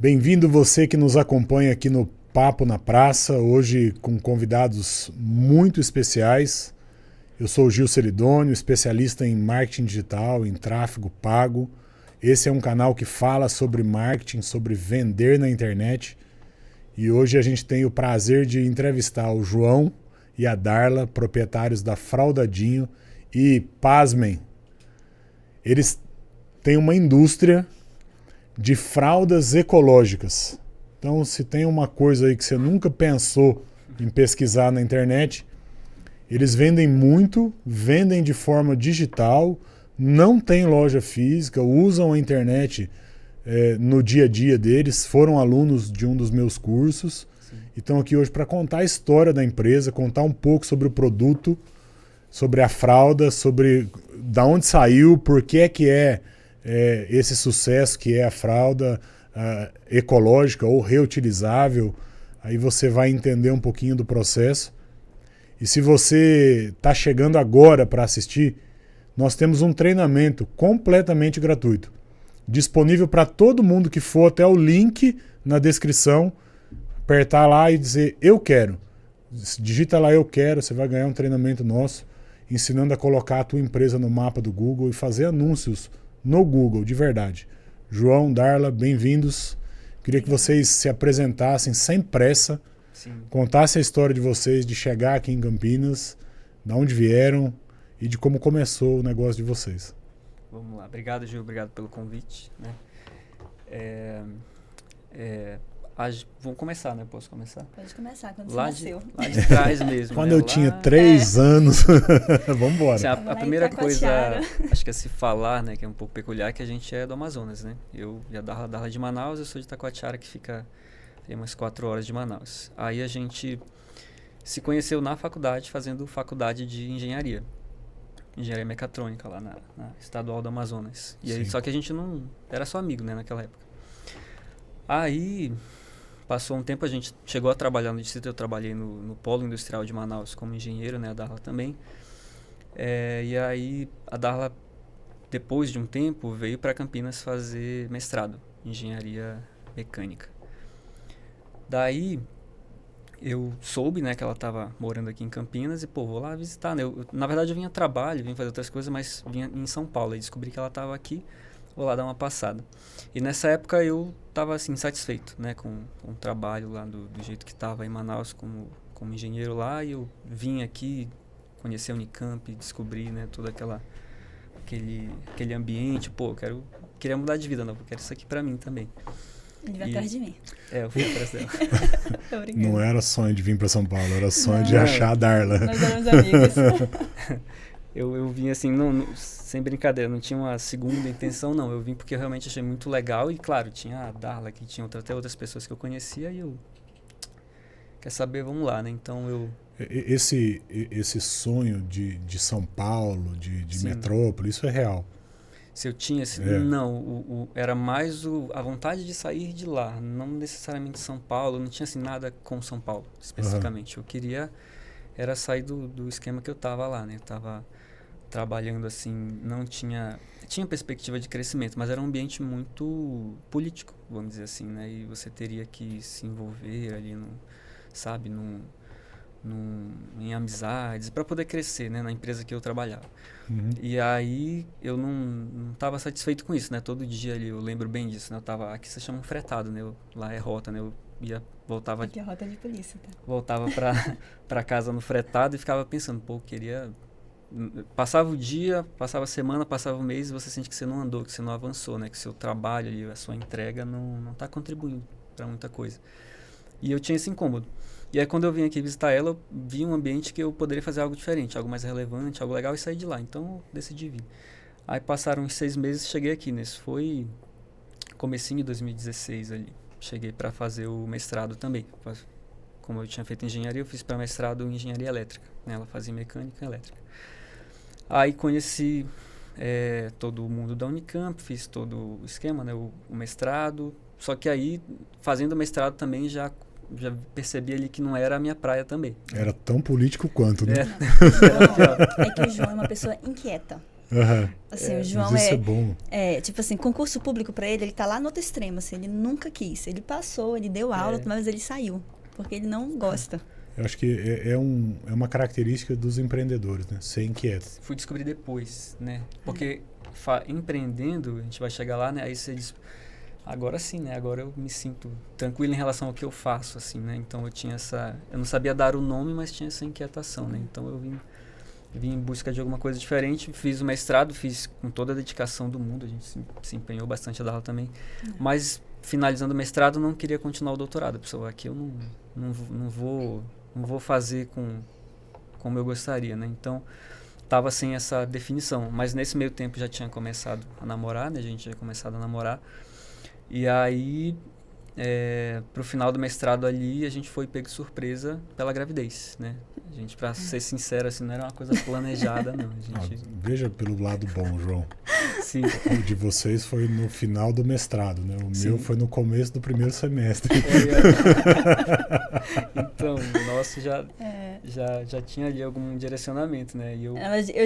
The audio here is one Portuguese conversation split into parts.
Bem-vindo você que nos acompanha aqui no Papo na Praça, hoje com convidados muito especiais. Eu sou o Gil Ceridônio, especialista em marketing digital, em tráfego pago. Esse é um canal que fala sobre marketing, sobre vender na internet. E hoje a gente tem o prazer de entrevistar o João e a Darla, proprietários da Fraldadinho. E, pasmem, eles têm uma indústria de fraldas ecológicas. Então, se tem uma coisa aí que você nunca pensou em pesquisar na internet, eles vendem muito, vendem de forma digital, não tem loja física, usam a internet no dia a dia deles, foram alunos de um dos meus cursos. Sim. E estão aqui hoje para contar a história da empresa, contar um pouco sobre o produto, sobre a fralda, sobre da onde saiu, por que é esse sucesso que é a fralda ecológica ou reutilizável. Aí você vai entender um pouquinho do processo. E se você está chegando agora para assistir, nós temos um treinamento completamente gratuito, disponível para todo mundo que for até o link na descrição, apertar lá e dizer eu quero. Digita lá eu quero, você vai ganhar um treinamento nosso, ensinando a colocar a tua empresa no mapa do Google e fazer anúncios no Google, de verdade. João, Darla, bem-vindos. Queria que vocês se apresentassem sem pressa, contassem a história de vocês, de chegar aqui em Campinas, de onde vieram e de como começou o negócio de vocês. Vamos lá. Obrigado, Gil. Obrigado pelo convite. Né? Vamos começar, né? Posso começar? Pode começar, quando você nasceu. Lá de trás mesmo. Quando eu tinha 3 anos. Vamos embora. Assim, a primeira coisa, acho que a se falar, né, que é um pouco peculiar, é que a gente é do Amazonas, né? Eu e a Darla de Manaus, eu sou de Taquatiara, que fica tem umas 4 horas de Manaus. Aí a gente se conheceu na faculdade, fazendo faculdade de engenharia mecatrônica lá na Estadual do Amazonas. E aí, só que a gente não era só amigo, né, naquela época. Aí passou um tempo, a gente chegou a trabalhar no distrito, eu trabalhei no Polo Industrial de Manaus como engenheiro, né, a Darla também. E aí a Darla, depois de um tempo, veio para Campinas fazer mestrado em engenharia mecânica. Daí eu soube, né, que ela estava morando aqui em Campinas e, vou lá visitar, né? Na verdade eu vinha a trabalho, vinha fazer outras coisas, mas vinha em São Paulo. Aí descobri que ela estava aqui, vou lá dar uma passada. E nessa época eu estava assim, satisfeito, né, com o trabalho lá do jeito que estava em Manaus como engenheiro lá. E eu vim aqui, conhecer a Unicamp, descobri, né, todo aquele ambiente. Queria mudar de vida, não, eu quero isso aqui para mim também. Ele vai atrás de mim. Eu fui atrás dela. Tô brincando. Não era sonho de vir para São Paulo, era sonho de achar a Darla. Nós éramos amigos. Eu vim assim, sem brincadeira, não tinha uma segunda intenção, não. Eu vim porque eu realmente achei muito legal e, claro, tinha a Darla aqui, tinha até outras pessoas que eu conhecia e eu... Quer saber, vamos lá, né? Então eu... Esse sonho de São Paulo, de metrópole, isso é real? Se eu tinha... Não, era mais a vontade de sair de lá, não necessariamente São Paulo, não tinha assim, nada com São Paulo, especificamente. Eu queria era sair do esquema que eu estava lá, né? Eu estava trabalhando assim, não tinha perspectiva de crescimento, mas era um ambiente muito político, vamos dizer assim, né? E você teria que se envolver ali, em amizades para poder crescer, né, na empresa que eu trabalhava. Uhum. E aí eu não estava satisfeito com isso, né? Todo dia ali, eu lembro bem disso, né? Eu tava, aqui se chama um fretado, né? Lá é rota, né? Eu voltava... Aqui é rota de polícia, tá? Voltava para casa no fretado e ficava pensando, queria... Passava o dia, passava a semana, passava o mês e você sente que você não andou, que você não avançou, né? Que seu trabalho ali, a sua entrega não está contribuindo para muita coisa. E eu tinha esse incômodo. E aí quando eu vim aqui visitar ela, eu vi um ambiente que eu poderia fazer algo diferente, algo mais relevante, algo legal e sair de lá. Então eu decidi vir. Aí passaram uns 6 meses e cheguei aqui, né? Isso foi comecinho de 2016 ali. Cheguei para fazer o mestrado também. Como eu tinha feito engenharia, eu fiz para mestrado em engenharia elétrica, né? Ela fazia mecânica elétrica. Aí conheci todo o mundo da Unicamp, fiz todo o esquema, né? O mestrado. Só que aí, fazendo o mestrado também, já percebi ali que não era a minha praia também. Era tão político quanto, né? É que o João é uma pessoa inquieta. Assim, o João mas isso é bom. tipo assim, concurso público pra ele tá lá no outro extremo, assim, ele nunca quis. Ele passou, ele deu aula, mas ele saiu, porque ele não gosta. Eu acho que é uma característica dos empreendedores, né? Ser inquieto. Fui descobrir depois, né? Porque empreendendo, a gente vai chegar lá, né? Aí você diz, agora sim, né? Agora eu me sinto tranquilo em relação ao que eu faço, assim, né? Então eu tinha eu não sabia dar o nome, mas tinha essa inquietação, né? Então eu vim em busca de alguma coisa diferente, fiz o mestrado, fiz com toda a dedicação do mundo, a gente se empenhou bastante a dar aula também, mas finalizando o mestrado não queria continuar o doutorado, pessoal, aqui eu não vou fazer como eu gostaria, né? Então tava sem essa definição, mas nesse meio tempo já tinha começado a namorar, né? A gente tinha começado a namorar, e aí pro final do mestrado ali a gente foi pego de surpresa pela gravidez, né? A gente, pra ser sincero, assim, não era uma coisa planejada, não. A gente... veja pelo lado bom, João. Sim. O de vocês foi no final do mestrado, né? O meu foi no começo do primeiro semestre. Então, o nosso já tinha ali algum direcionamento, né? E eu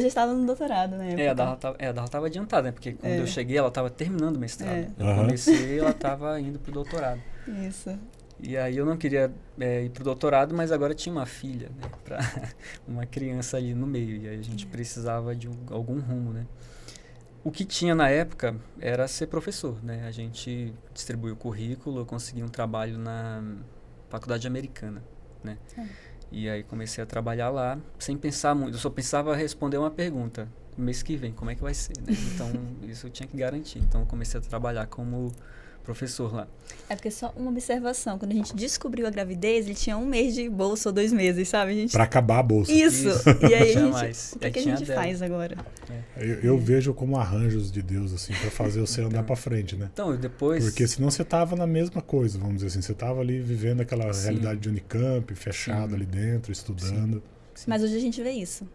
já estava no doutorado, né? A Darla tava adiantada, né? Porque quando eu cheguei, ela tava terminando o mestrado. Eu comecei, ela tava indo pro doutorado. Isso. E aí eu não queria ir pro doutorado, mas agora tinha uma filha, né? Uma criança ali no meio. E aí a gente precisava de algum rumo, né? O que tinha na época era ser professor, né? A gente distribuiu o currículo, eu consegui um trabalho na Faculdade Americana, né? E aí comecei a trabalhar lá, sem pensar muito. Eu só pensava responder uma pergunta. Mês que vem, como é que vai ser, né? Então, isso eu tinha que garantir. Então, eu comecei a trabalhar como professor lá. É porque só uma observação, quando a gente descobriu a gravidez, ele tinha 1 mês de bolsa ou 2 meses, sabe? Pra acabar a bolsa. Isso. E aí o que a gente dela. faz agora? Eu vejo como arranjos de Deus, assim, pra fazer você andar pra frente, né? Então, depois... Porque senão você tava na mesma coisa, vamos dizer assim. Você tava ali vivendo aquela realidade de Unicamp, fechado ali dentro, estudando. Sim. Mas hoje a gente vê isso.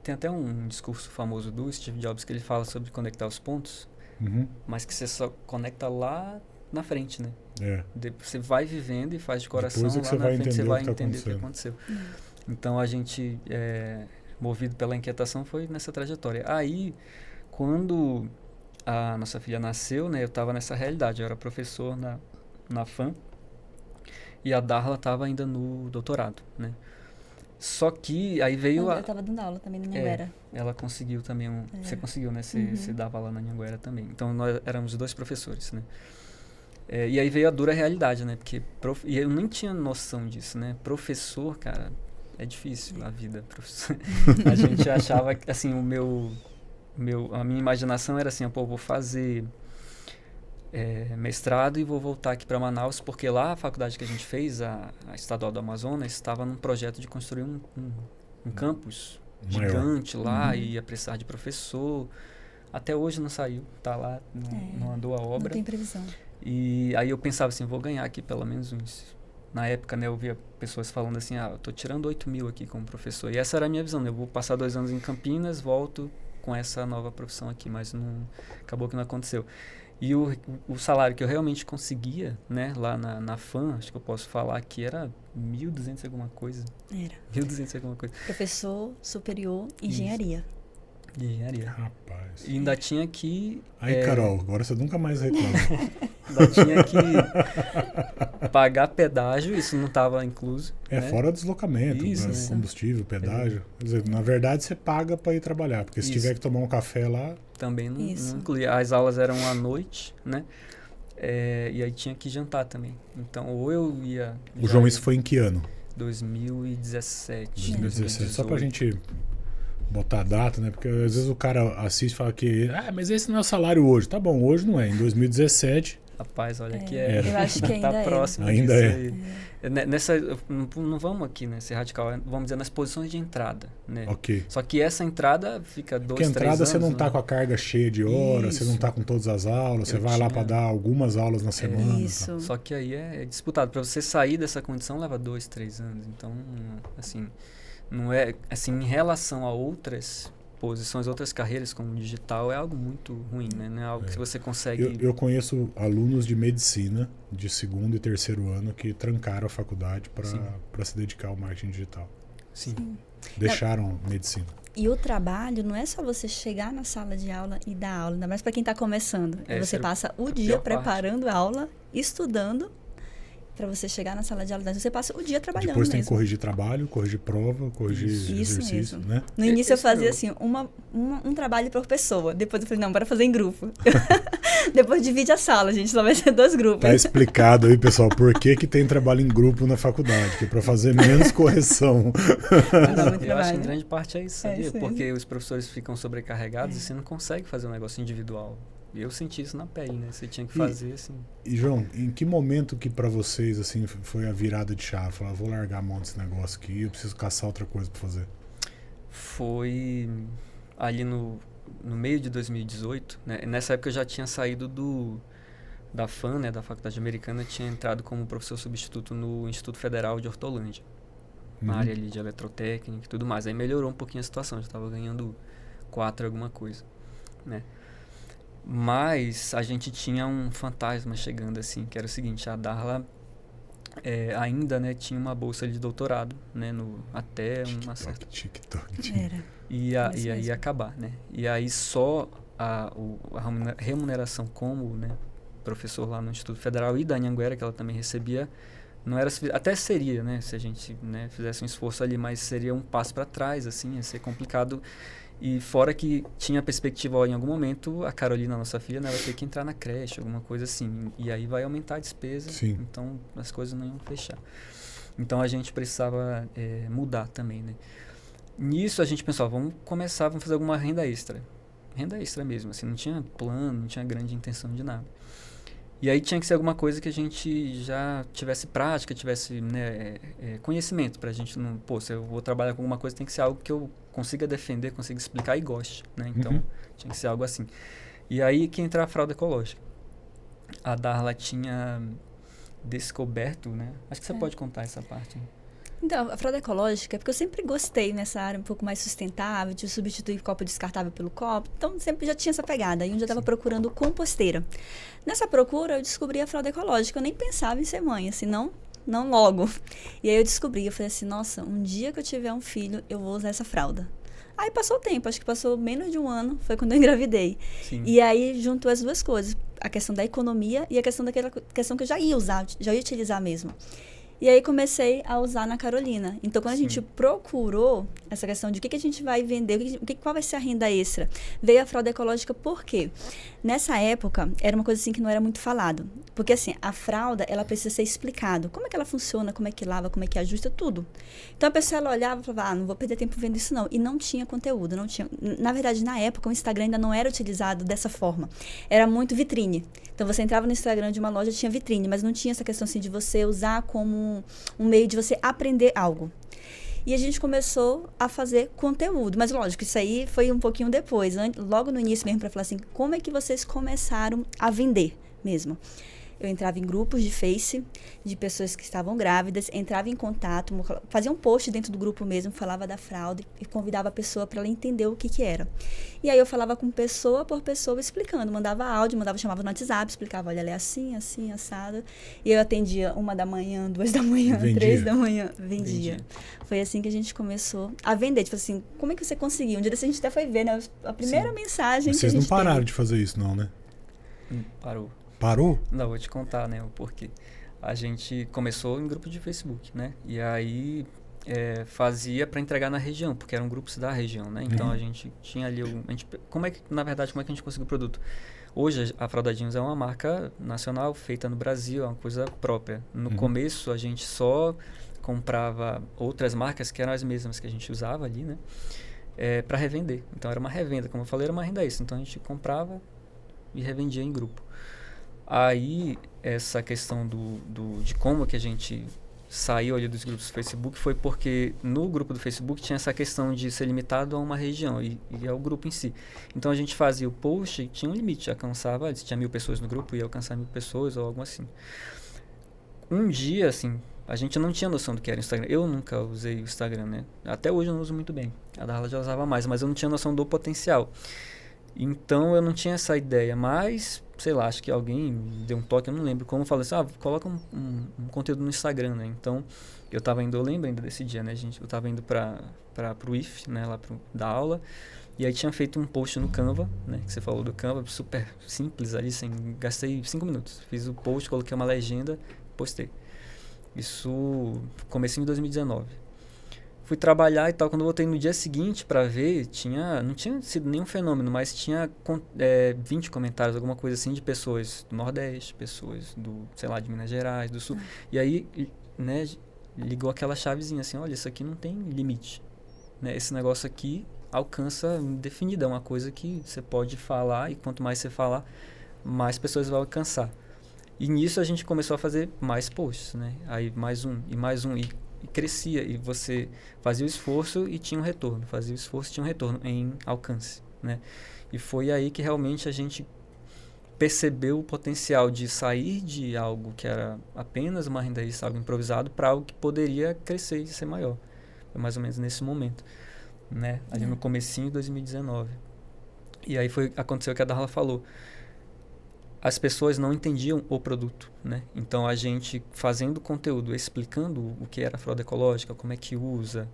Tem até um discurso famoso do Steve Jobs que ele fala sobre conectar os pontos. Mas que você só conecta lá na frente, né? Você vai vivendo e faz de coração, lá na frente você vai entender o que aconteceu. Então a gente, movido pela inquietação, foi nessa trajetória. Aí, quando a nossa filha nasceu, né, eu estava nessa realidade, eu era professor na FAM e a Darla estava ainda no doutorado, né? Só que aí veio Eu estava dando aula também na Anhanguera. Ela conseguiu também Você conseguiu, né? Você dava lá na Anhanguera também. Então, nós éramos 2 professores, né? E aí veio a dura realidade, né? Porque e eu nem tinha noção disso, né? Professor, cara, é difícil a vida, professor. A gente achava que, assim, a minha imaginação era assim, pô, vou fazer mestrado e vou voltar aqui para Manaus, porque lá a faculdade que a gente fez, a Estadual do Amazonas, estava num projeto de construir um campus gigante lá e ia precisar de professor. Até hoje não saiu, tá lá, não andou a obra. Não tem previsão. E aí eu pensava assim, vou ganhar aqui pelo menos uns... Na época, né, eu via pessoas falando assim, eu tô tirando 8 mil aqui como professor. E essa era a minha visão, né? Eu vou passar 2 anos em Campinas, volto com essa nova profissão aqui, mas acabou que não aconteceu. E o salário que eu realmente conseguia, né, lá na FAM, acho que eu posso falar que era 1.200 alguma coisa. Era. 1.200 alguma coisa. Professor superior, engenharia. Engenharia. Rapaz. E ainda tinha que... Aí, Carol, agora você nunca mais reclama. Ainda tinha que pagar pedágio, isso não estava incluso. Né? Fora deslocamento, isso, combustível, pedágio. Quer dizer, na verdade, você paga para ir trabalhar, porque se tiver que tomar um café lá... Também não incluía. As aulas eram à noite, né? E aí tinha que jantar também. Então, ou eu ia... O João, isso foi em que ano? 2017. 2017. Só pra gente botar a data, né? Porque às vezes o cara assiste e fala que mas esse não é o salário hoje. Tá bom, hoje não é. Em 2017... Rapaz, olha que Eu acho que ainda tá próximo ainda disso aí. Nessa, não vamos aqui, né, ser radical, vamos dizer nas posições de entrada, né? Ok. Só que essa entrada fica 2, 3 anos. Porque a entrada você não tá com a carga cheia de horas, você não tá com todas as aulas, você vai lá para dar algumas aulas na semana. Isso. Tá. Só que aí é disputado. Para você sair dessa condição leva 2, 3 anos. Então, assim, não é assim em relação a outras posições, outras carreiras como digital, é algo muito ruim, né? Não é algo que você consegue... Eu conheço alunos de medicina de 2º e 3º ano que trancaram a faculdade para se dedicar ao marketing digital. Sim. Deixaram medicina. E o trabalho não é só você chegar na sala de aula e dar aula, ainda mais para quem está começando. Você passa o dia preparando a aula, estudando, para você chegar na sala de aula. Você passa o dia trabalhando depois tem mesmo. que corrigir trabalho, corrigir prova, corrigir exercício, mesmo. Né? No início eu fazia assim, um trabalho por pessoa. Depois eu falei, não, bora fazer em grupo. Depois divide a sala, gente, só vai ser 2 grupos. Tá explicado aí, pessoal, por que tem trabalho em grupo na faculdade, que é para fazer menos correção. Eu acho que em grande parte é isso, sabia? Isso porque os professores ficam sobrecarregados e você não consegue fazer um negócio individual. Eu senti isso na pele, né? Você tinha que fazer assim. E João, em que momento que para vocês assim foi a virada de chave? Falar, vou largar a mão desse negócio aqui, eu preciso caçar outra coisa para fazer. Foi ali no meio de 2018, né? Nessa época eu já tinha saído da FAM, né? Da Faculdade Americana, tinha entrado como professor substituto no Instituto Federal de Hortolândia, na área ali de eletrotécnica e tudo mais. Aí melhorou um pouquinho a situação, já estava ganhando 4 alguma coisa, né? Mas a gente tinha um fantasma chegando assim, que era o seguinte, a Darla ainda, né, tinha uma bolsa de doutorado, né, até uma certa... Era. E aí ia acabar, né? E aí só a remuneração como, né, professor lá no Instituto Federal e da Anhanguera, que ela também recebia, não era até seria, né, se a gente, né, fizesse um esforço ali, mas seria um passo para trás, assim, ia ser complicado. E fora que tinha a perspectiva, ó, em algum momento, a Carolina, nossa filha, né, vai ter que entrar na creche, alguma coisa assim. E aí vai aumentar a despesa, Sim. Então as coisas não iam fechar. Então a gente precisava mudar também, né. Nisso a gente pensou, vamos fazer alguma renda extra. Renda extra mesmo, assim, não tinha plano, não tinha grande intenção de nada. E aí tinha que ser alguma coisa que a gente já tivesse prática, tivesse, né, conhecimento, pra gente não... Pô, se eu vou trabalhar com alguma coisa, tem que ser algo que eu consiga defender, consiga explicar e goste, né? Então, tinha que ser algo assim. E aí que entra a fralda ecológica. A Darla tinha descoberto, né? Acho que você pode contar essa parte, né? Então, a fralda ecológica, porque eu sempre gostei nessa área um pouco mais sustentável, de substituir copo descartável pelo copo, então sempre já tinha essa pegada. E um dia eu estava procurando composteira. Nessa procura, eu descobri a fralda ecológica, eu nem pensava em ser mãe, assim, não logo. E aí eu descobri, eu falei assim, nossa, um dia que eu tiver um filho, eu vou usar essa fralda. Aí passou o tempo, acho que passou menos de um ano, foi quando eu engravidei. Sim. E aí juntou as duas coisas, a questão da economia e a questão daquela questão que eu já ia usar, já ia utilizar mesmo. E aí comecei a usar na Carolina. Então, quando a gente procurou essa questão de o que a gente vai vender, qual vai ser a renda extra, veio a fralda ecológica por quê? Nessa época, era uma coisa assim que não era muito falado. Porque, assim, a fralda, ela precisa ser explicado. Como é que ela funciona, como é que lava, como é que ajusta, tudo. Então, a pessoa, ela olhava e falava, não vou perder tempo vendo isso, não. E não tinha conteúdo, não tinha... Na verdade, na época, o Instagram ainda não era utilizado dessa forma. Era muito vitrine. Então, você entrava no Instagram de uma loja, tinha vitrine, mas não tinha essa questão, assim, de você usar como um meio de você aprender algo. E a gente começou a fazer conteúdo. Mas, lógico, isso aí foi um pouquinho depois. Logo no início mesmo, para falar assim, como é que vocês começaram a vender mesmo? Eu entrava em grupos de Face, de pessoas que estavam grávidas, entrava em contato, fazia um post dentro do grupo mesmo, falava da fralda e convidava a pessoa para ela entender o que era. E aí eu falava com pessoa por pessoa explicando, mandava áudio, chamava no WhatsApp, explicava, olha, ela é assim, assim, assado. E eu atendia 1 da manhã, 2 da manhã, 3 da manhã, vendia. Foi assim que a gente começou a vender. Tipo assim, como é que você conseguiu? Um dia desse a gente até foi ver, né? A primeira mensagem Vocês que a gente não pararam teve. de fazer isso, não, né? Parou. Parou? Não, vou te contar, né, o porquê. A gente começou em grupo de Facebook, né? E aí fazia para entregar na região, porque eram grupos da região, né? Então a gente tinha ali como é que a gente conseguiu o produto? Hoje a Fralda Jeans é uma marca nacional feita no Brasil, é uma coisa própria. No começo a gente só comprava outras marcas que eram as mesmas que a gente usava ali, né? Para revender. Então era uma revenda, como eu falei, era uma renda extra. Então a gente comprava e revendia em grupo. Aí, essa questão de como que a gente saiu ali dos grupos do Facebook foi porque no grupo do Facebook tinha essa questão de ser limitado a uma região e ao grupo em si. Então, a gente fazia o post e tinha um limite, alcançava, se tinha 1000 pessoas no grupo, ia alcançar 1000 pessoas ou algo assim. Um dia, assim, a gente não tinha noção do que era o Instagram. Eu nunca usei o Instagram, né? Até hoje eu não uso muito bem. A Darla já usava mais, mas eu não tinha noção do potencial. Então, eu não tinha essa ideia, mas... sei lá, acho que alguém me deu um toque, eu não lembro como, falou assim, coloca um conteúdo no Instagram, né? Então, eu lembro ainda desse dia, né, gente? Eu tava indo pro IF, né, lá da aula, e aí tinha feito um post no Canva, né, que você falou do Canva, super simples ali, gastei 5 minutos. Fiz o post, coloquei uma legenda, postei. Isso comecinho de 2019. Fui trabalhar e tal, quando eu voltei no dia seguinte pra ver, não tinha sido nenhum fenômeno, mas tinha 20 comentários, alguma coisa assim, de pessoas do Nordeste, pessoas sei lá, de Minas Gerais, do Sul. E aí, né, ligou aquela chavezinha assim, olha, isso aqui não tem limite, né? Esse negócio aqui alcança indefinida, é uma coisa que você pode falar, e quanto mais você falar, mais pessoas vão alcançar. E nisso a gente começou a fazer mais posts, né? Aí mais um, e crescia, e você fazia o esforço e tinha um retorno, fazia o esforço e tinha um retorno em alcance, né? E foi aí que realmente a gente percebeu o potencial de sair de algo que era apenas uma renda extra, algo improvisado, para algo que poderia crescer e ser maior. Foi mais ou menos nesse momento, né? Ali no comecinho de 2019. E aí aconteceu o que a Darla falou. As pessoas não entendiam o produto, né? Então, a gente fazendo conteúdo, explicando o que era fralda ecológica, como é que usa,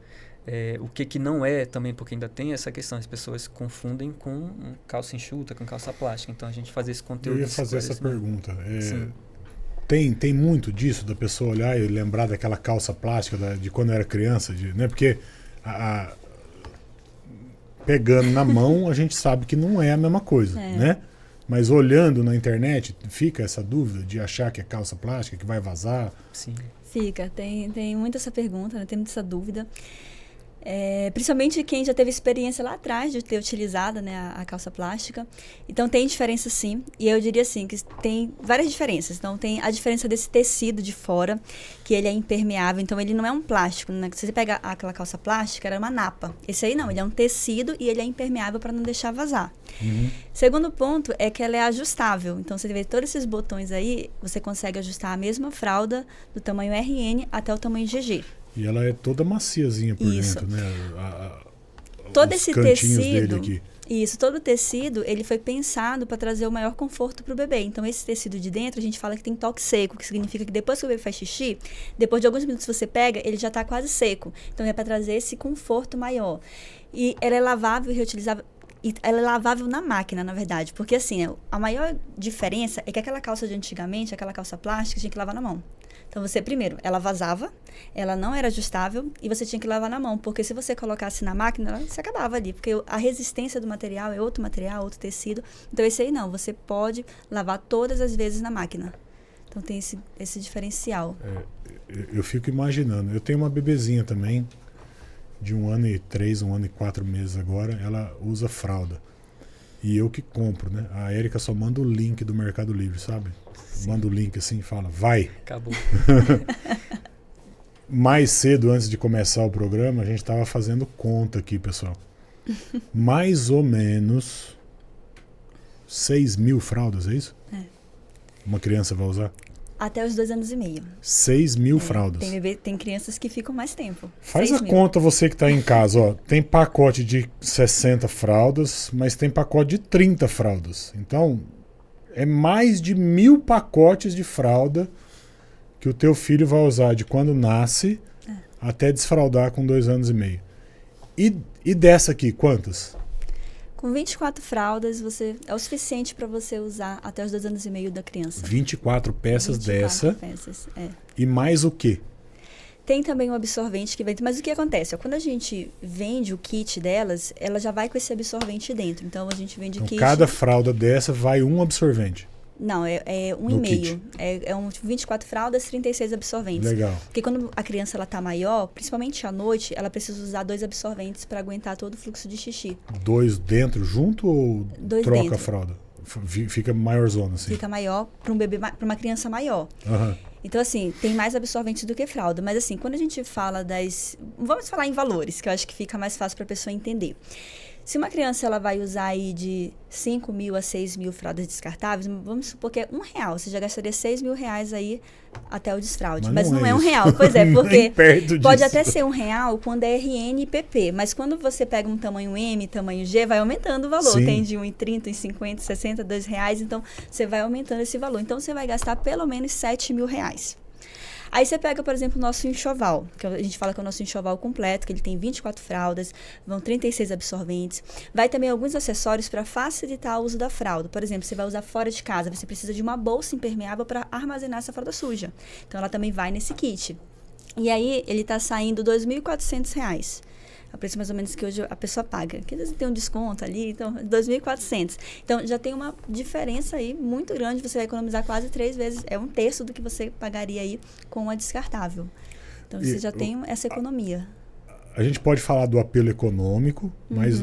o que não é também, porque ainda tem essa questão, as pessoas confundem com calça enxuta, com calça plástica. Então, a gente fazia esse conteúdo. Eu ia fazer essa pergunta. Tem muito disso, da pessoa olhar e lembrar daquela calça plástica de quando era criança, né? Porque pegando na mão, a gente sabe que não é a mesma coisa, né? Mas olhando na internet, fica essa dúvida de achar que é calça plástica, que vai vazar? Sim. Fica, tem muito essa pergunta, né? Tem muito essa dúvida. Principalmente quem já teve experiência lá atrás de ter utilizado, né, a calça plástica. Então, tem diferença sim. E eu diria assim, que tem várias diferenças. Então, tem a diferença desse tecido de fora, que ele é impermeável. Então, ele não é um plástico, né? Se você pega aquela calça plástica, era uma napa. Esse aí não, ele é um tecido e ele é impermeável para não deixar vazar. Segundo ponto é que ela é ajustável. Então, você vê todos esses botões aí, você consegue ajustar a mesma fralda do tamanho RN até o tamanho GG. E ela é toda maciazinha por dentro, né? Todo esse tecido, dele aqui. Isso, todo o tecido, ele foi pensado para trazer o maior conforto para o bebê. Então, esse tecido de dentro, a gente fala que tem toque seco, que significa que depois que o bebê faz xixi, depois de alguns minutos você pega, ele já está quase seco. Então, é para trazer esse conforto maior. E ela é lavável e reutilizável. E ela é lavável na máquina, na verdade. Porque, assim, a maior diferença é que aquela calça de antigamente, aquela calça plástica, tinha que lavar na mão. Então, primeiro, ela vazava, ela não era ajustável e você tinha que lavar na mão. Porque se você colocasse na máquina, ela se acabava ali. Porque a resistência do material é outro material, outro tecido. Então, esse aí não. Você pode lavar todas as vezes na máquina. Então, tem esse diferencial. Eu fico imaginando. Eu tenho uma bebezinha também, de 1 ano e 3, 1 ano e 4 meses agora. Ela usa fralda. E eu que compro, né? A Érica só manda o link do Mercado Livre, sabe? Sim. Manda o link assim e fala, vai. Acabou. Mais cedo, antes de começar o programa, a gente estava fazendo conta aqui, pessoal. Mais ou menos 6.000 fraldas, é isso? Uma criança vai usar? Até os 2 anos e meio. 6.000 fraldas. Tem crianças que ficam mais tempo. Faz a conta, você que está em casa. Ó, tem pacote de 60 fraldas, mas tem pacote de 30 fraldas. Então, é mais de 1.000 pacotes de fralda que o teu filho vai usar de quando nasce até desfraldar com 2 anos e meio. E dessa aqui, quantas? Com 24 fraldas, é o suficiente para você usar até os 2 anos e meio da criança. 24 peças 24 dessa. Peças, E mais o quê? Tem também um absorvente que vem. Mas o que acontece? Quando a gente vende o kit delas, ela já vai com esse absorvente dentro. Então, a gente vende kit. Cada fralda dessa vai um absorvente. Não, é 1,5. É 24 fraldas, 36 absorventes. Legal. Porque quando a criança está maior, principalmente à noite, ela precisa usar 2 absorventes para aguentar todo o fluxo de xixi. 2 dentro junto ou 2 troca dentro. A fralda? Fica maior zona, assim. Fica maior para um bebê, para uma criança maior. Então, assim, tem mais absorventes do que fralda. Mas, assim, quando a gente fala vamos falar em valores, que eu acho que fica mais fácil para a pessoa entender. Se uma criança ela vai usar aí de 5 mil a 6 mil fraldas descartáveis, vamos supor que é R$1. Você já gastaria R$6.000 aí até o desfraude. Mas não é R$1. Pois é, porque pode até ser R$1 quando é RN e PP. Mas quando você pega um tamanho M, tamanho G, vai aumentando o valor. Sim. Tem de R$1,30, R$1,50, R$60, R$2. Então, você vai aumentando esse valor. Então, você vai gastar pelo menos R$7.000. Aí você pega, por exemplo, o nosso enxoval, que a gente fala que é o nosso enxoval completo, que ele tem 24 fraldas, vão 36 absorventes. Vai também alguns acessórios para facilitar o uso da fralda. Por exemplo, você vai usar fora de casa, você precisa de uma bolsa impermeável para armazenar essa fralda suja. Então, ela também vai nesse kit. E aí, ele está saindo R$2.400. A preço mais ou menos que hoje a pessoa paga. Porque às vezes tem um desconto ali, então, R$2.400. Então, já tem uma diferença aí muito grande. Você vai economizar quase 3 vezes. É 1/3 do que você pagaria aí com a descartável. Então, você já tem essa economia. A gente pode falar do apelo econômico, mas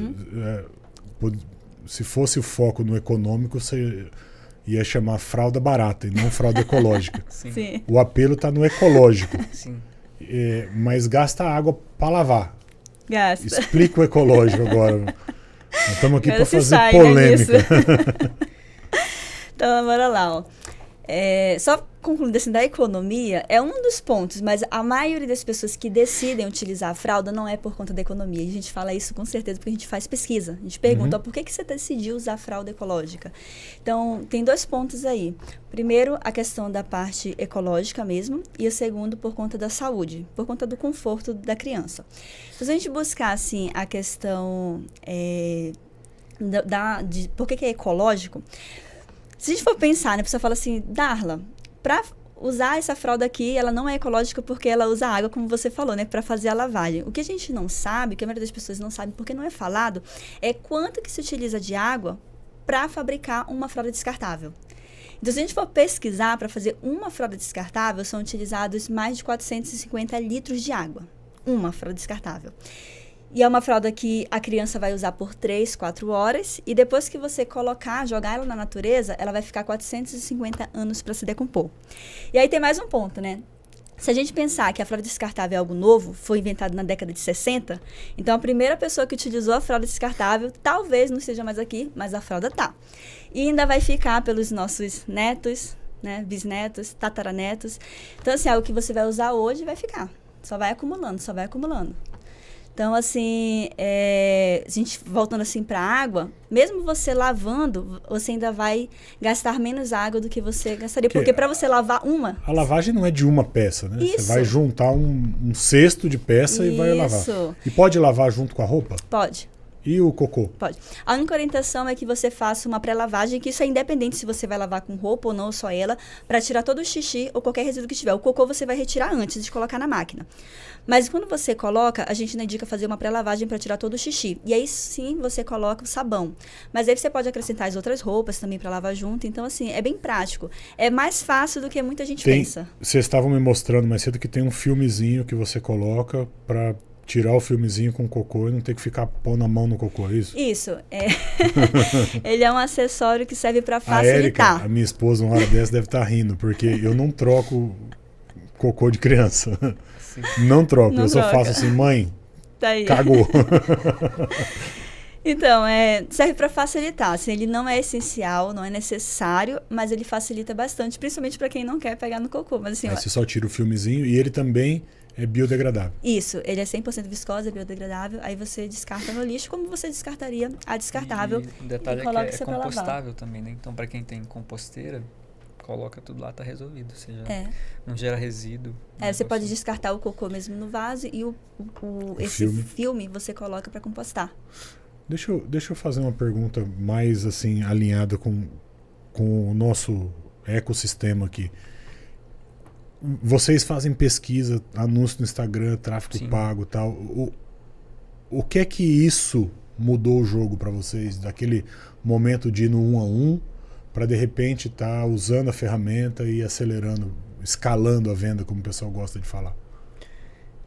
se fosse o foco no econômico, você ia chamar fralda barata e não fralda ecológica. Sim. O apelo está no ecológico. Sim. Mas gasta água para lavar. Gasta. Explica o ecológico agora. Nós estamos aqui para fazer sai, polêmica. Então, bora lá. Ó. Só concluindo assim, da economia, é um dos pontos, mas a maioria das pessoas que decidem utilizar a fralda não é por conta da economia. A gente fala isso com certeza porque a gente faz pesquisa. A gente pergunta, por que você decidiu usar a fralda ecológica? Então, tem 2 pontos aí. Primeiro, a questão da parte ecológica mesmo, e o segundo, por conta da saúde, por conta do conforto da criança. Então, se a gente buscar, assim, a questão de por que é ecológico, se a gente for pensar, né, a pessoa fala assim, Darla, para usar essa fralda aqui, ela não é ecológica porque ela usa água, como você falou, né, para fazer a lavagem. O que a gente não sabe, que a maioria das pessoas não sabe porque não é falado, é quanto que se utiliza de água para fabricar uma fralda descartável. Então, se a gente for pesquisar, para fazer uma fralda descartável, são utilizados mais de 450 litros de água. Uma fralda descartável. E é uma fralda que a criança vai usar por 3, 4 horas. E depois que você jogar ela na natureza, ela vai ficar 450 anos para se decompor. E aí tem mais um ponto, né? Se a gente pensar que a fralda descartável é algo novo, foi inventado na década de 60, então a primeira pessoa que utilizou a fralda descartável talvez não esteja mais aqui, mas a fralda tá. E ainda vai ficar pelos nossos netos, né, bisnetos, tataranetos. Então, assim, algo que você vai usar hoje vai ficar. Só vai acumulando, só vai acumulando. Então, assim, a gente voltando assim para a água, mesmo você lavando, você ainda vai gastar menos água do que você gastaria. Porque para você lavar uma... A lavagem não é de uma peça, né? Isso. Você vai juntar um cesto de peça e vai lavar. E pode lavar junto com a roupa? Pode. E o cocô? Pode. A única orientação é que você faça uma pré-lavagem, que isso é independente se você vai lavar com roupa ou não, ou só ela, para tirar todo o xixi ou qualquer resíduo que tiver. O cocô você vai retirar antes de colocar na máquina. Mas quando você coloca, a gente não indica fazer uma pré-lavagem para tirar todo o xixi. E aí sim você coloca o sabão. Mas aí você pode acrescentar as outras roupas também para lavar junto. Então, assim, é bem prático. É mais fácil do que muita gente pensa. Vocês estavam me mostrando mais cedo que tem um filmezinho que você coloca para tirar o filmezinho com o cocô e não ter que ficar pondo a mão no cocô, é isso? Isso. Ele é um acessório que serve para facilitar. A Érica, a minha esposa, uma hora dessa, deve estar rindo, porque eu não troco cocô de criança. Sim. Não troco. Eu só faço assim, mãe, tá aí. Cagou. Então, serve para facilitar. Assim, ele não é essencial, não é necessário, mas ele facilita bastante, principalmente para quem não quer pegar no cocô. Mas, assim, aí você só tira o filmezinho e ele também é biodegradável. Isso, ele é 100% viscoso, é biodegradável, aí você descarta no lixo como você descartaria a descartável. E o detalhe é que é compostável também, né? Então, para quem tem composteira, coloca tudo lá, tá resolvido. Ou seja, não gera resíduo. Você pode descartar o cocô mesmo no vaso e esse filme você coloca para compostar. Deixa eu fazer uma pergunta mais assim alinhada com o nosso ecossistema aqui. Vocês fazem pesquisa, anúncio no Instagram, tráfego Sim. pago e tal. O que é que isso mudou o jogo para vocês? Daquele momento de ir no 1 a 1 para de repente estar usando a ferramenta e acelerando, escalando a venda, como o pessoal gosta de falar?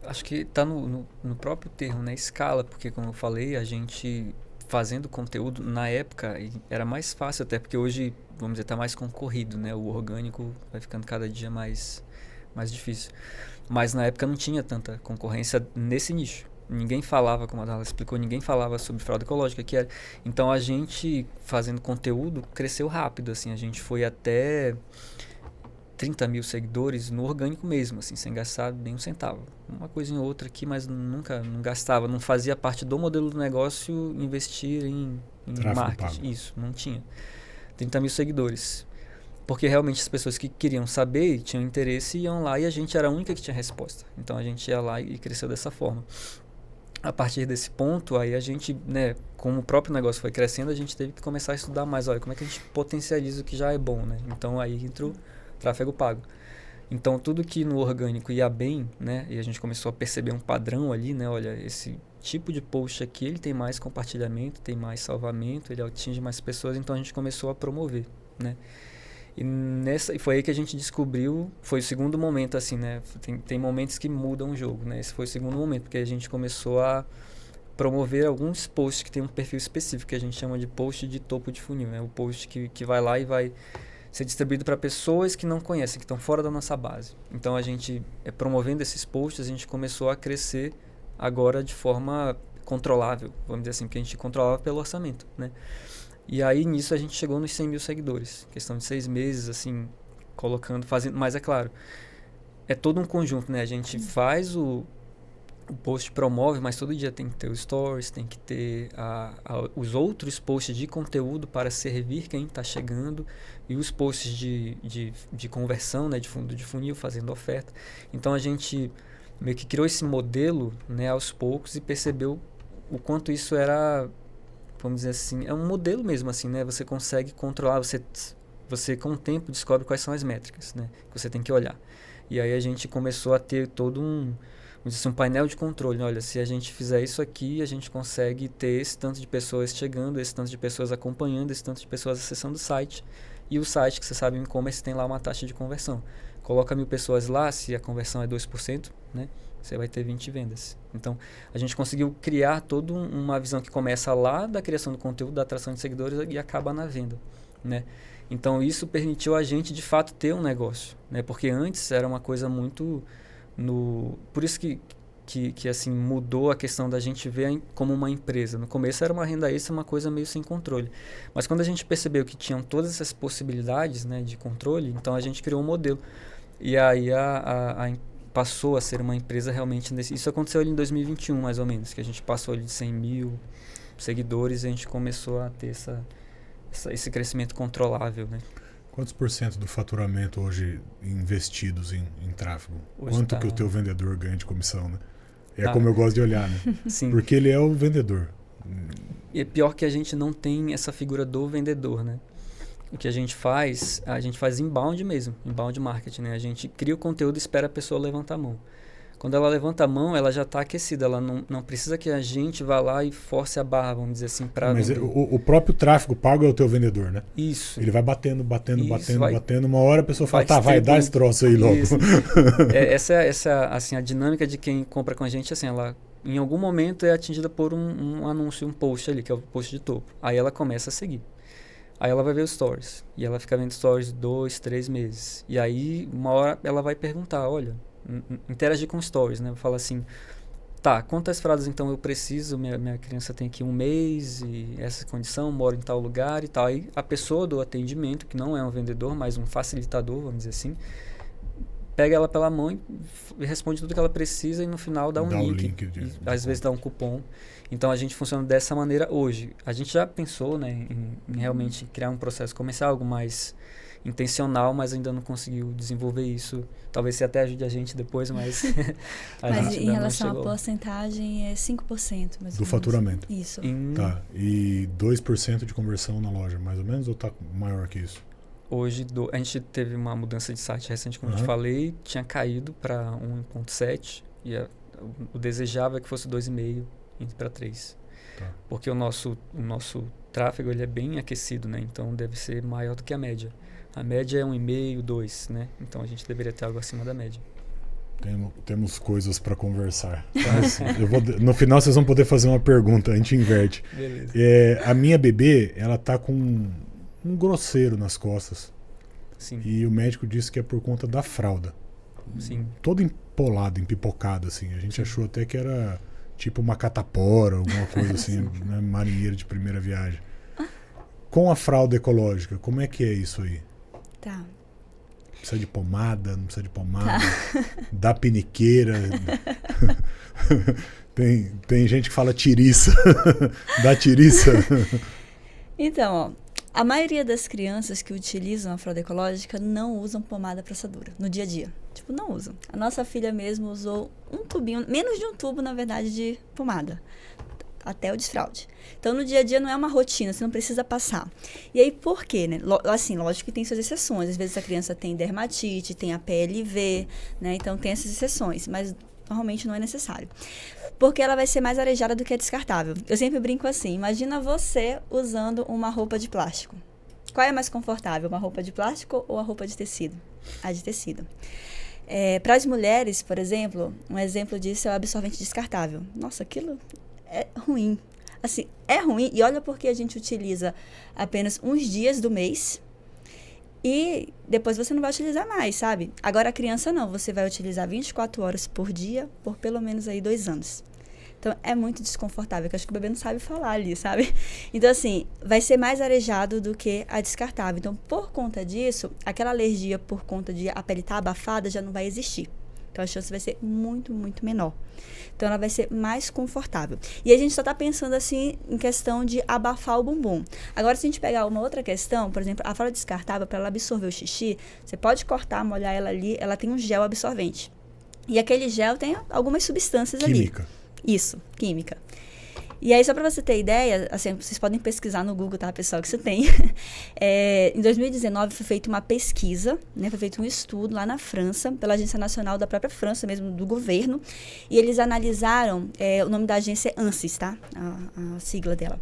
Acho que está no próprio termo, né? Escala, porque como eu falei, a gente fazendo conteúdo na época era mais fácil até, porque hoje, vamos dizer, está mais concorrido, né? O orgânico vai ficando cada dia mais difícil. Mas na época não tinha tanta concorrência nesse nicho. ninguém falava, como a Darla explicou, ninguém falava sobre fralda ecológica, que era. Então a gente, fazendo conteúdo, cresceu rápido, assim, a gente foi até 30 mil seguidores no orgânico mesmo, assim, sem gastar nem um centavo. Uma coisinha ou outra aqui, mas nunca não gastava, não fazia parte do modelo do negócio investir em marketing. Pago. Isso, não tinha. 30 mil seguidores. Porque realmente as pessoas que queriam saber, tinham interesse, iam lá e a gente era a única que tinha resposta. Então a gente ia lá e cresceu dessa forma. A partir desse ponto, aí a gente, né, como o próprio negócio foi crescendo, a gente teve que começar a estudar mais, olha, como é que a gente potencializa o que já é bom, né? Então aí entrou tráfego pago. Então tudo que no orgânico ia bem, né, e a gente começou a perceber um padrão ali, né, olha, esse tipo de post aqui, ele tem mais compartilhamento, tem mais salvamento, ele atinge mais pessoas, então a gente começou a promover, né? E foi aí que a gente descobriu, foi o segundo momento, assim, né? Tem momentos que mudam o jogo, né? Esse foi o segundo momento, porque a gente começou a promover alguns posts que tem um perfil específico, que a gente chama de post de topo de funil, né? O post que vai lá e vai ser distribuído para pessoas que não conhecem, que estão fora da nossa base. Então, a gente, promovendo esses posts, a gente começou a crescer agora de forma controlável, vamos dizer assim, porque a gente controlava pelo orçamento, né? E aí, nisso, a gente chegou nos 100 mil seguidores. Questão de 6 meses, assim, fazendo... Mas, é claro, é todo um conjunto, né? A gente faz o post, promove, mas todo dia tem que ter os stories, tem que ter os outros posts de conteúdo para servir quem está chegando e os posts de conversão, né? De fundo de funil, fazendo oferta. Então, a gente meio que criou esse modelo, né? Aos poucos e percebeu o quanto isso era... Vamos dizer assim, é um modelo mesmo, assim, né? Você consegue controlar, você com o tempo descobre quais são as métricas, né? Que você tem que olhar. E aí a gente começou a ter todo um painel de controle. Olha, se a gente fizer isso aqui, a gente consegue ter esse tanto de pessoas chegando, esse tanto de pessoas acompanhando, esse tanto de pessoas acessando o site. E o site, que você sabe, o e-commerce tem lá uma taxa de conversão. Coloca 1.000 pessoas lá, se a conversão é 2%, né? Você vai ter 20 vendas. Então, a gente conseguiu criar toda uma visão que começa lá da criação do conteúdo, da atração de seguidores e acaba na venda, né? Então, isso permitiu a gente, de fato, ter um negócio, né? Porque antes era uma coisa muito... Por isso que assim, mudou a questão da gente ver como uma empresa. No começo era uma renda extra, uma coisa meio sem controle. Mas quando a gente percebeu que tinham todas essas possibilidades, né, de controle, então a gente criou um modelo. E aí passou a ser uma empresa realmente... Isso aconteceu ali em 2021, mais ou menos, que a gente passou ali de 100 mil seguidores e a gente começou a ter esse crescimento controlável, né? Quantos % do faturamento hoje investidos em tráfego? Hoje Quanto que o teu vendedor ganha de comissão, né? É Ah. como eu gosto de olhar, né? Sim. Porque ele é o vendedor. E é pior que a gente não tem essa figura do vendedor, né? O que a gente faz inbound mesmo, inbound marketing, né? A gente cria o conteúdo e espera a pessoa levantar a mão. Quando ela levanta a mão, ela já está aquecida, ela não precisa que a gente vá lá e force a barra, vamos dizer assim, para vender. Mas o próprio tráfego pago é o teu vendedor, né? Isso. Ele vai batendo. Vai, Uma hora a pessoa fala, vai dar esse troço aí logo. Essa assim, a dinâmica de quem compra com a gente, assim, ela em algum momento é atingida por um anúncio, um post ali, que é o post de topo. Aí ela começa a seguir. Aí ela vai ver os stories. E ela fica vendo stories 2, 3 meses. E aí, uma hora, ela vai perguntar, olha, interagir com stories, né? Fala assim, tá, quantas frases então eu preciso? Minha criança tem aqui 1 mês e essa condição, moro em tal lugar e tal. Aí a pessoa do atendimento, que não é um vendedor, mas um facilitador, vamos dizer assim, pega ela pela mão e responde tudo que ela precisa e no final dá um link. Às vezes dá um cupom. Então a gente funciona dessa maneira hoje. A gente já pensou, né, em realmente criar um processo comercial, algo mais intencional, mas ainda não conseguiu desenvolver isso. Talvez você até ajude a gente depois, mas... Mas em relação à porcentagem, é 5%. Mais do faturamento. Isso. Tá. E 2% de conversão na loja, mais ou menos, ou tá maior que isso? Hoje, a gente teve uma mudança de site recente, como eu te falei, tinha caído para 1.7 e o desejável é que fosse 2,5 indo para 3. Tá. Porque o nosso tráfego ele é bem aquecido, né? Então deve ser maior do que a média. A média é 1,5, 2, né? Então a gente deveria ter algo acima da média. Temos coisas para conversar. Mas no final vocês vão poder fazer uma pergunta, a gente inverte. Beleza. A minha bebê, ela tá com um grosseiro nas costas. Sim. E o médico disse que é por conta da fralda. Sim. Todo empolado, empipocado, assim. A gente achou até que era tipo uma catapora, alguma coisa assim, né? Marinheiro de primeira viagem. Com a fralda ecológica, como é que é isso aí? Tá. Precisa de pomada, não precisa de pomada? Dá piniqueira? Tem gente que fala tiriça. Dá tiriça? Então, ó, a maioria das crianças que utilizam a fralda ecológica não usam pomada passadura no dia a dia. Tipo, não usam. A nossa filha mesmo usou um tubinho, menos de um tubo, na verdade, de pomada. Até o desfraude. Então, no dia a dia não é uma rotina, você não precisa passar. E aí, por quê, né? Assim, lógico que tem suas exceções. Às vezes a criança tem dermatite, tem a PLV, né? Então, tem essas exceções, mas normalmente não é necessário. Porque ela vai ser mais arejada do que a descartável. Eu sempre brinco assim, imagina você usando uma roupa de plástico. Qual é mais confortável, uma roupa de plástico ou a roupa de tecido? A de tecido. Para as mulheres, por exemplo, um exemplo disso é o absorvente descartável. Nossa, aquilo é ruim. Assim, é ruim, e olha porque a gente utiliza apenas uns dias do mês e depois você não vai utilizar mais, sabe? Agora a criança não, você vai utilizar 24 horas por dia por pelo menos aí 2 anos. Então é muito desconfortável, que eu acho que o bebê não sabe falar ali, sabe? Então assim, vai ser mais arejado do que a descartável. Então por conta disso, aquela alergia por conta de a pele estar abafada já não vai existir. Então a chance vai ser muito, muito menor. Então ela vai ser mais confortável. E a gente só está pensando assim em questão de abafar o bumbum. Agora, se a gente pegar uma outra questão, por exemplo, a fralda descartável, para ela absorver o xixi, você pode cortar, molhar ela ali, ela tem um gel absorvente. E aquele gel tem algumas substâncias Química. ali. Isso, química. E aí, só para você ter ideia, assim, vocês podem pesquisar no Google, tá, pessoal, que você tem. Em 2019 foi feita uma pesquisa, né, foi feito um estudo lá na França, pela Agência Nacional da própria França mesmo, do governo, e eles analisaram, o nome da agência é ANSYS, tá, a sigla dela.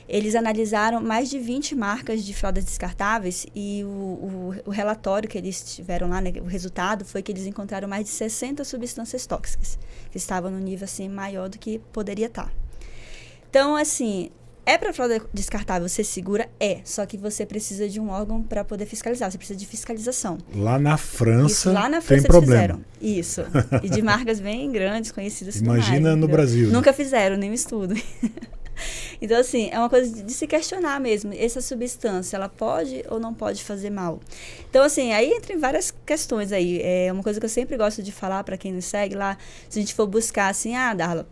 Eles analisaram mais de 20 marcas de fraldas descartáveis e o relatório que eles tiveram lá, né, o resultado foi que eles encontraram mais de 60 substâncias tóxicas, que estavam no nível assim, maior do que poderia estar. Então, assim, para fralda descartável ser segura? Só que você precisa de um órgão para poder fiscalizar, você precisa de fiscalização. Lá na França, lá na França tem problema. Fizeram. Isso. E de marcas bem grandes, conhecidas. Imagina no Brasil. Nunca fizeram nenhum estudo. Então, assim, é uma coisa de se questionar mesmo. Essa substância, ela pode ou não pode fazer mal? Então, assim, aí entra em várias questões aí. É uma coisa que eu sempre gosto de falar para quem nos segue lá, se a gente for buscar assim, Darla,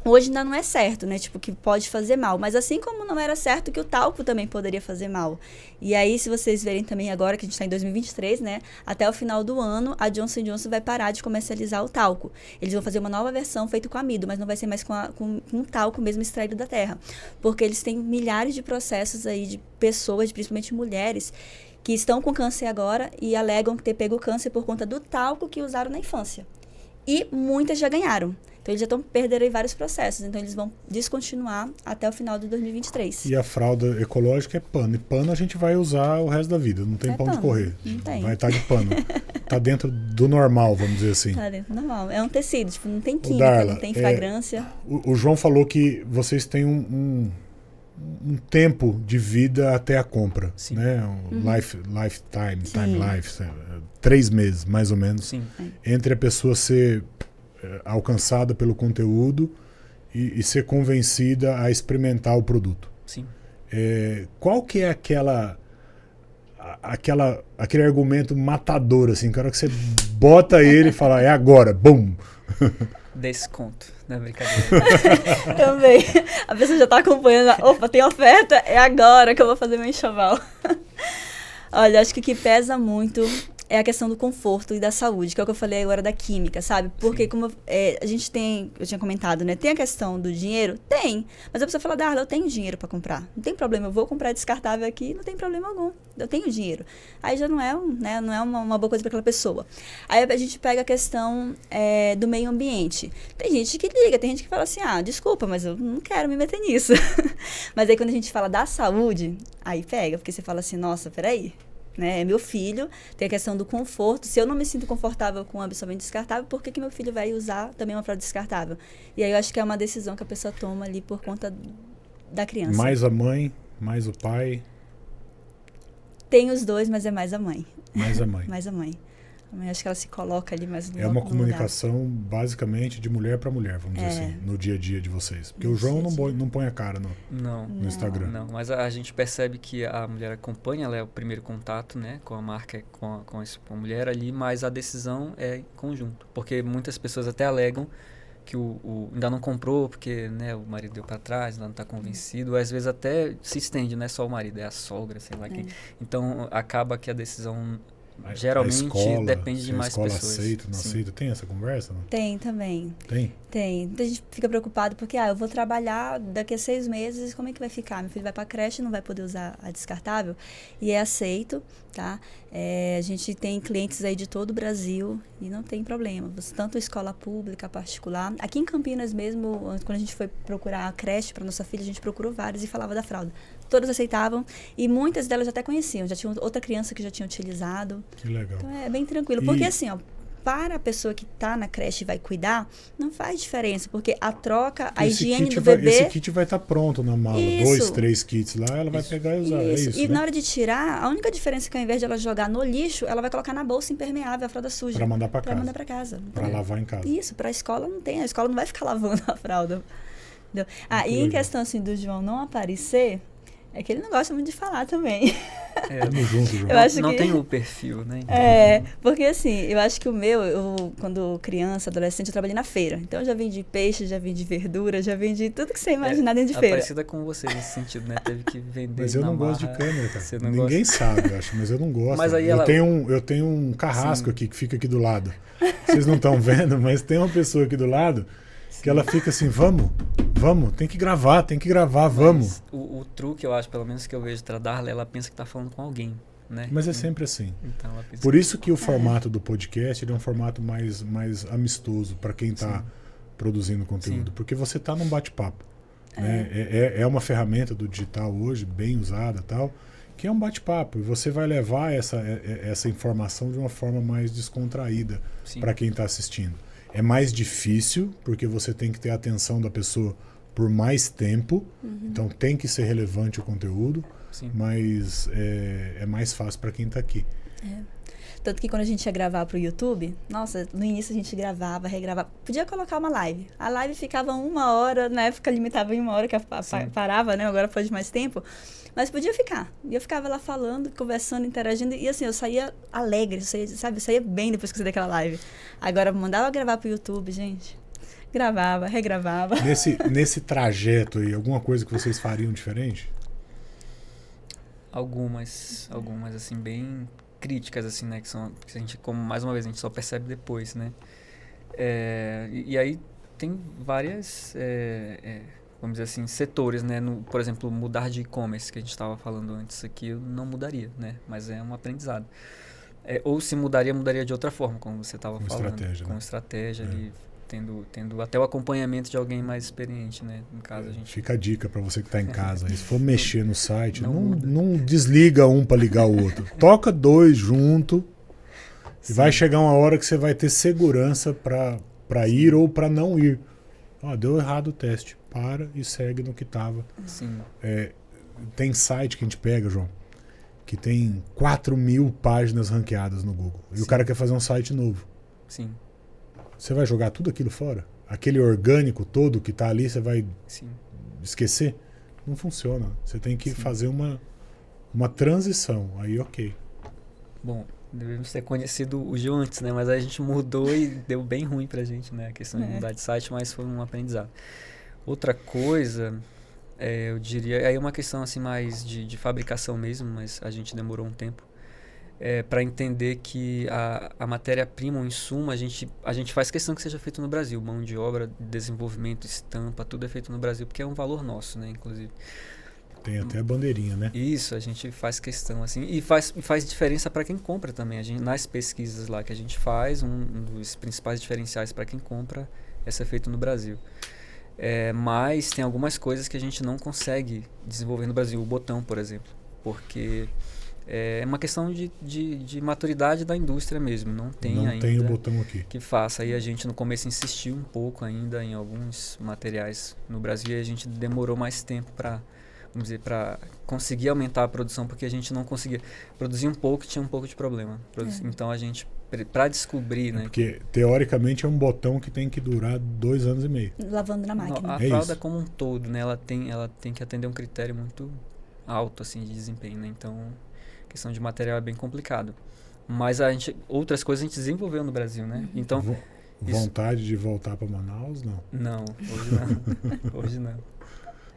hoje ainda não é certo, né? Tipo, que pode fazer mal. Mas assim como não era certo que o talco também poderia fazer mal. E aí, se vocês verem também agora, que a gente está em 2023, né? Até o final do ano, a Johnson & Johnson vai parar de comercializar o talco. Eles vão fazer uma nova versão feita com amido, mas não vai ser mais com talco mesmo extraído da terra. Porque eles têm milhares de processos aí de pessoas, principalmente mulheres, que estão com câncer agora e alegam ter pego câncer por conta do talco que usaram na infância. E muitas já ganharam. Então, eles já estão perdendo aí vários processos. Então, eles vão descontinuar até o final de 2023. E a fralda ecológica é pano. E pano a gente vai usar o resto da vida. Não tem pra onde correr. Não tem. Vai estar de pano. Tá dentro do normal, vamos dizer assim. Tá dentro do normal. É um tecido, tipo, não tem química, Darla, não tem fragrância. O João falou que vocês têm um tempo de vida até a compra. Sim. Né? Lifetime, time life. 3 meses, mais ou menos. Sim. Entre a pessoa ser alcançada pelo conteúdo e ser convencida a experimentar o produto. Sim. Qual que é aquele argumento matador, assim, que a hora que você bota ele e fala, é agora, bum! Desconto, não é brincadeira. Também. A pessoa já está acompanhando, opa, tem oferta, é agora que eu vou fazer meu enxoval. Olha, acho que o que pesa muito é a questão do conforto e da saúde, que é o que eu falei agora da química, sabe? Porque como a gente tem, eu tinha comentado, né? Tem a questão do dinheiro? Tem. Mas a pessoa fala, Darla, eu tenho dinheiro para comprar. Não tem problema, eu vou comprar descartável aqui, não tem problema algum. Eu tenho dinheiro. Aí já não é, não é uma boa coisa para aquela pessoa. Aí a gente pega a questão do meio ambiente. Tem gente que liga, tem gente que fala assim, desculpa, mas eu não quero me meter nisso. Mas aí quando a gente fala da saúde, aí pega, porque você fala assim, nossa, peraí. Né? É meu filho, tem a questão do conforto. Se eu não me sinto confortável com um absorvente descartável, por que meu filho vai usar também uma fralda descartável? E aí eu acho que é uma decisão que a pessoa toma ali por conta da criança. Mais a mãe, mais o pai? Tem os dois, mas é mais a mãe. Mais a mãe. Mais a mãe. Também acho que ela se coloca ali mais no É uma no comunicação basicamente de mulher para mulher, vamos dizer assim, no dia a dia de vocês. Porque o João não põe a cara no Instagram. Não, mas a gente percebe que a mulher acompanha, ela é o primeiro contato, né, com a marca, com a mulher ali, mas a decisão é em conjunto. Porque muitas pessoas até alegam que ainda não comprou porque, né, o marido deu para trás, ainda não está convencido. Às vezes até se estende, não é só o marido, é a sogra, sei lá quem. Então acaba que a decisão geralmente escola, depende de mais pessoas. A pessoas. escola aceita, não aceita? Tem essa conversa? Não? Tem também. Tem? Tem. Então a gente fica preocupado porque, eu vou trabalhar daqui a 6 meses, como é que vai ficar? Meu filho vai para a creche, não vai poder usar a descartável? E é aceito, tá? A gente tem clientes aí de todo o Brasil e não tem problema. Tanto escola pública, particular. Aqui em Campinas mesmo, quando a gente foi procurar a creche para nossa filha, a gente procurou várias e falava da fralda. Todas aceitavam e muitas delas já até conheciam. Já tinha outra criança que já tinha utilizado. Que legal. Então é bem tranquilo. Porque assim, para a pessoa que está na creche e vai cuidar, não faz diferença, porque a troca, a higiene do bebê... Esse kit vai estar pronto na mala. Isso. 2, 3 kits lá, ela vai pegar e usar. É isso, E né? na hora de tirar, a única diferença é que ao invés de ela jogar no lixo, ela vai colocar na bolsa impermeável a fralda suja. Para mandar para casa. Para mandar para casa. Para lavar em casa. Isso, para a escola não tem. A escola não vai ficar lavando a fralda. Entendeu? E em questão assim, do João não aparecer... É que ele não gosta muito de falar também. Tamo junto, João. Eu acho não que... tem o perfil, né? Porque assim, eu acho que quando criança, adolescente, eu trabalhei na feira. Então eu já vendi peixe, já vendi verdura, já vendi tudo que você imaginar dentro de feira. Parecida com você nesse sentido, né? Teve que vender. Mas eu não gosto de câmera, cara. Você não Ninguém gosta? sabe, eu acho, mas eu não gosto. Mas aí eu tenho um carrasco aqui que fica aqui do lado. Vocês não estão vendo, mas tem uma pessoa aqui do lado que ela fica assim, vamos, tem que gravar, vamos. O truque, eu acho, pelo menos que eu vejo da Darla, ela pensa que tá falando com alguém, né? Mas é sempre assim. Então, ela pensa Por isso que o formato do podcast ele é um formato mais amistoso para quem está produzindo conteúdo. Sim. Porque você está num bate-papo. Né? É uma ferramenta do digital hoje, bem usada tal, que é um bate-papo. E você vai levar essa informação de uma forma mais descontraída para quem está assistindo. É mais difícil, porque você tem que ter a atenção da pessoa por mais tempo. Então tem que ser relevante o conteúdo. Sim. Mas é mais fácil para quem está aqui. Tanto que quando a gente ia gravar pro YouTube, nossa, no início a gente gravava, regravava. Podia colocar uma live. A live ficava 1 hora, na época limitava em 1 hora, que parava, né? Agora pode mais tempo. Mas podia ficar. E eu ficava lá falando, conversando, interagindo. E assim, eu saía alegre, eu saía bem depois que eu saía daquela live. Agora, mandava gravar pro YouTube, gente. Gravava, regravava. Nesse trajeto aí, alguma coisa que vocês fariam diferente? Algumas assim, bem críticas, assim, né? Que a gente, como mais uma vez, a gente só percebe depois, né? E aí tem várias... vamos dizer assim, setores, né? Por exemplo, mudar de e-commerce, que a gente estava falando antes aqui, eu não mudaria, né? Mas é um aprendizado. Ou se mudaria de outra forma, como você estava falando. Com estratégia ali, tendo até o acompanhamento de alguém mais experiente, né? No caso, a gente... Fica a dica para você que está em casa. Se for mexer no site, não desliga um para ligar o outro. Toca 2 junto. E vai chegar uma hora que você vai ter segurança para ir ou para não ir. Deu errado o teste. Para e segue no que estava. Tem site que a gente pega, João, que tem 4.000 páginas ranqueadas no Google. E o cara quer fazer um site novo. Sim. Você vai jogar tudo aquilo fora? Aquele orgânico todo que está ali, você vai esquecer? Não funciona. Você tem que fazer uma transição. Aí, ok. Bom, devemos ter conhecido o Gil antes, né? Mas aí a gente mudou e deu bem ruim pra gente, né? A questão de mudar de site, mas foi um aprendizado. Outra coisa, eu diria, aí é uma questão assim mais de fabricação mesmo, mas a gente demorou um tempo para entender que a matéria-prima, o insumo, a gente faz questão que seja feito no Brasil. Mão de obra, desenvolvimento, estampa, tudo é feito no Brasil, porque é um valor nosso, né, inclusive. Tem até a bandeirinha, né? Isso, a gente faz questão, assim, e faz diferença para quem compra também. Nas pesquisas lá que a gente faz, um dos principais diferenciais para quem compra é ser feito no Brasil. Mas tem algumas coisas que a gente não consegue desenvolver no Brasil. O botão, por exemplo. Porque é uma questão de maturidade da indústria mesmo. Não tem o botão aqui que faça. Aí a gente no começo insistiu um pouco ainda em alguns materiais no Brasil. E a gente demorou mais tempo para conseguir aumentar a produção. Porque a gente não conseguia produzir um pouco e tinha um pouco de problema. Então a gente para descobrir, né? Porque, teoricamente, é um botão que tem que durar 2 anos e meio. Lavando na máquina. A fralda como um todo, né? Ela tem que atender um critério muito alto, assim, de desempenho, né? Então, a questão de material é bem complicado. Mas outras coisas a gente desenvolveu no Brasil, né? Então... Vontade de voltar para Manaus, não? Não, hoje não. Hoje não.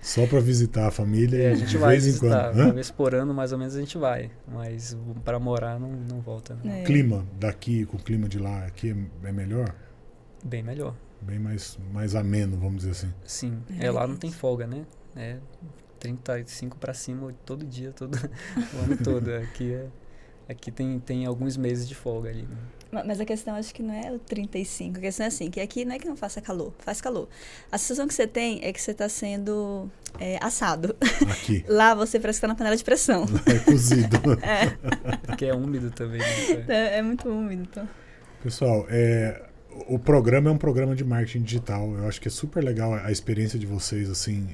Só para visitar a família a gente de vai vez visitar, em quando. Uma vez por ano, mais ou menos, a gente vai. Mas para morar não volta. Não. O clima daqui com o clima de lá aqui é melhor? Bem melhor. Bem mais ameno, vamos dizer assim. Sim. Lá não tem folga, né? 35 para cima todo dia, o ano todo. Aqui tem alguns meses de folga ali, né? Mas a questão acho que não é o 35, a questão é assim, que aqui não é que não faça calor, faz calor. A sensação que você tem é que você está sendo assado. Aqui. Lá você parece que está na panela de pressão. É cozido. Porque é úmido também. Né? É muito úmido. Então. Pessoal, o programa é um programa de marketing digital. Eu acho que é super legal a experiência de vocês, assim,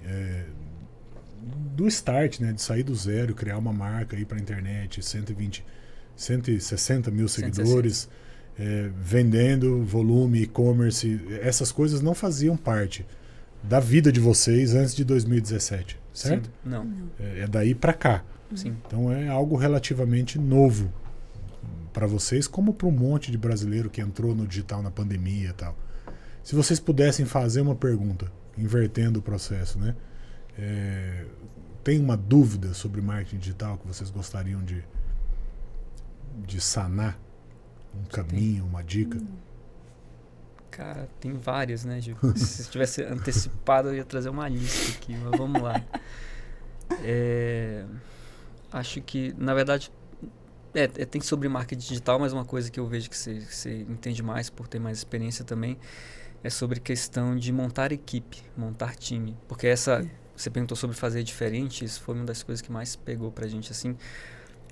do start, né? De sair do zero, criar uma marca, ir para a internet, 160 mil seguidores, vendendo volume, e-commerce. Essas coisas não faziam parte da vida de vocês antes de 2017, certo? Sim, não. É daí para cá. Sim. Então é algo relativamente novo para vocês, como para um monte de brasileiro que entrou no digital na pandemia e tal. Se vocês pudessem fazer uma pergunta, invertendo o processo, né? Tem uma dúvida sobre marketing digital que vocês gostariam de sanar? Um caminho, uma dica? Cara, tem várias, né, Gil? Se tivesse antecipado, eu ia trazer uma lista aqui, mas vamos lá. Acho que, na verdade, tem sobre marketing digital, mas uma coisa que eu vejo que você entende mais por ter mais experiência também é sobre questão de montar equipe, montar time. Porque você perguntou sobre fazer diferente, isso foi uma das coisas que mais pegou pra gente, assim,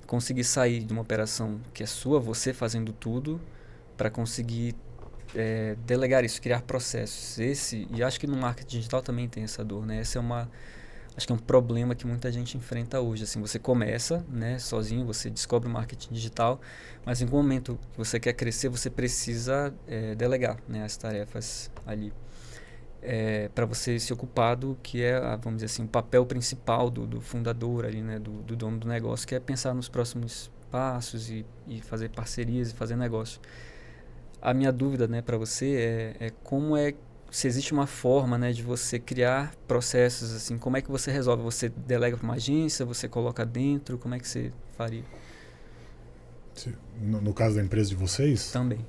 conseguir sair de uma operação que é sua, você fazendo tudo, para conseguir delegar isso, criar processos. E acho que no marketing digital também tem essa dor, né? Acho que é um problema que muita gente enfrenta hoje. Assim, você começa, né, sozinho, você descobre o marketing digital, mas em algum momento que você quer crescer, você precisa delegar, né, as tarefas ali. Para você se ocupar do que é, vamos dizer assim, o papel principal do fundador ali, né, do dono do negócio, que é pensar nos próximos passos e fazer parcerias e fazer negócio. A minha dúvida, né, para você se existe uma forma, né, de você criar processos, assim, como é que você resolve? Você delega para uma agência, você coloca dentro, como é que você faria? No caso da empresa de vocês? Também.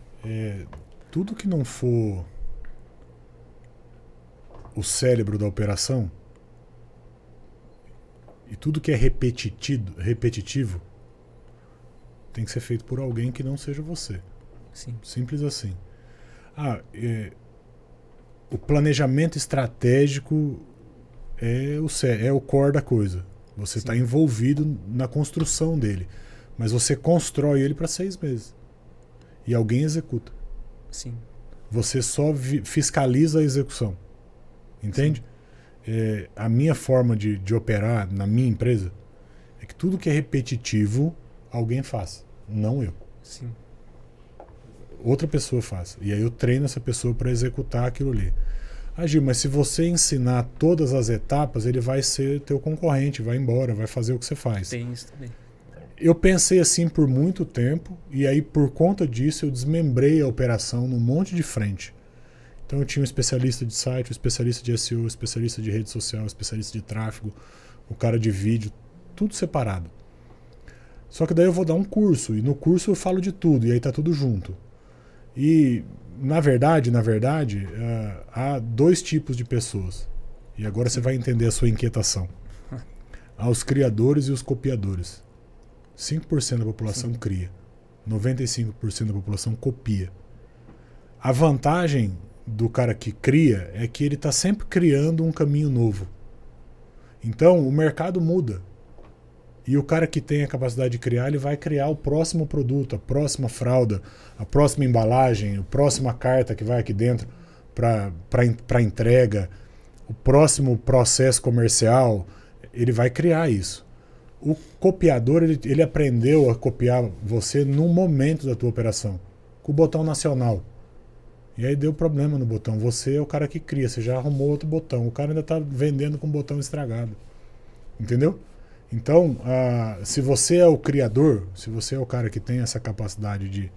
Tudo que não for o cérebro da operação e tudo que é repetitivo tem que ser feito por alguém que não seja você. Sim. Simples assim. O planejamento estratégico é o core da coisa. Você está envolvido na construção dele, mas você constrói ele para 6 meses e alguém executa. Sim. Você só fiscaliza a execução. Entende? A minha forma de operar na minha empresa é que tudo que é repetitivo, alguém faz, não eu. Sim. Outra pessoa faz. E aí eu treino essa pessoa para executar aquilo ali. Gil, mas se você ensinar todas as etapas, ele vai ser teu concorrente, vai embora, vai fazer o que você faz. Tem isso também. Eu pensei assim por muito tempo, e aí por conta disso eu desmembrei a operação num monte de frente. Então eu tinha um especialista de site, um especialista de SEO, um especialista de rede social, um especialista de tráfego, o cara de vídeo, tudo separado. Só que daí eu vou dar um curso, e no curso eu falo de tudo, e aí tá tudo junto. E, na verdade, há 2 tipos de pessoas. E agora você vai entender a sua inquietação. Há os criadores e os copiadores. 5% da população cria. 95% da população copia. A vantagem do cara que cria é que ele está sempre criando um caminho novo. Então, o mercado muda. E o cara que tem a capacidade de criar, ele vai criar o próximo produto, a próxima fralda, a próxima embalagem, a próxima carta que vai aqui dentro para entrega, o próximo processo comercial, ele vai criar isso. O copiador, ele aprendeu a copiar você num momento da tua operação. com o botão nacional. E aí deu problema no botão. Você é o cara que cria, você já arrumou outro botão. O cara ainda está vendendo com o botão estragado. Entendeu? Então, se você é o criador, se você é o cara que tem essa capacidade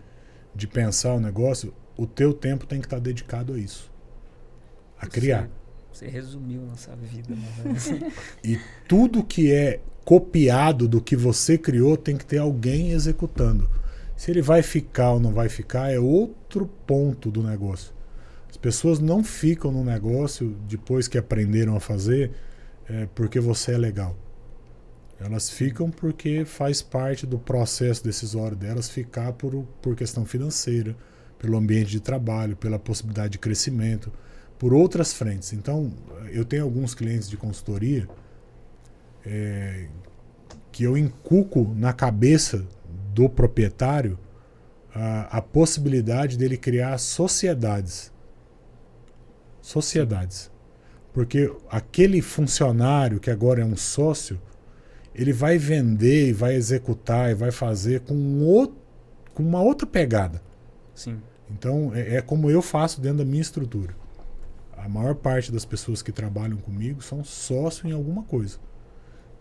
de pensar o negócio, o teu tempo tem que estar dedicado a isso. A criar. Você resumiu nossa vida. Né? E tudo que é copiado do que você criou tem que ter alguém executando. Se ele vai ficar ou não vai ficar é outro ponto do negócio. As pessoas não ficam no negócio depois que aprenderam a fazer porque você é legal. Elas ficam porque faz parte do processo decisório delas ficar por questão financeira, pelo ambiente de trabalho, pela possibilidade de crescimento, por outras frentes. Então, eu tenho alguns clientes de consultoria que eu inculco na cabeça do proprietário a possibilidade dele criar sociedades. Sociedades. Porque aquele funcionário que agora é um sócio, ele vai vender e vai executar e vai fazer com uma outra pegada. Sim. Então, é como eu faço dentro da minha estrutura. A maior parte das pessoas que trabalham comigo são sócios em alguma coisa.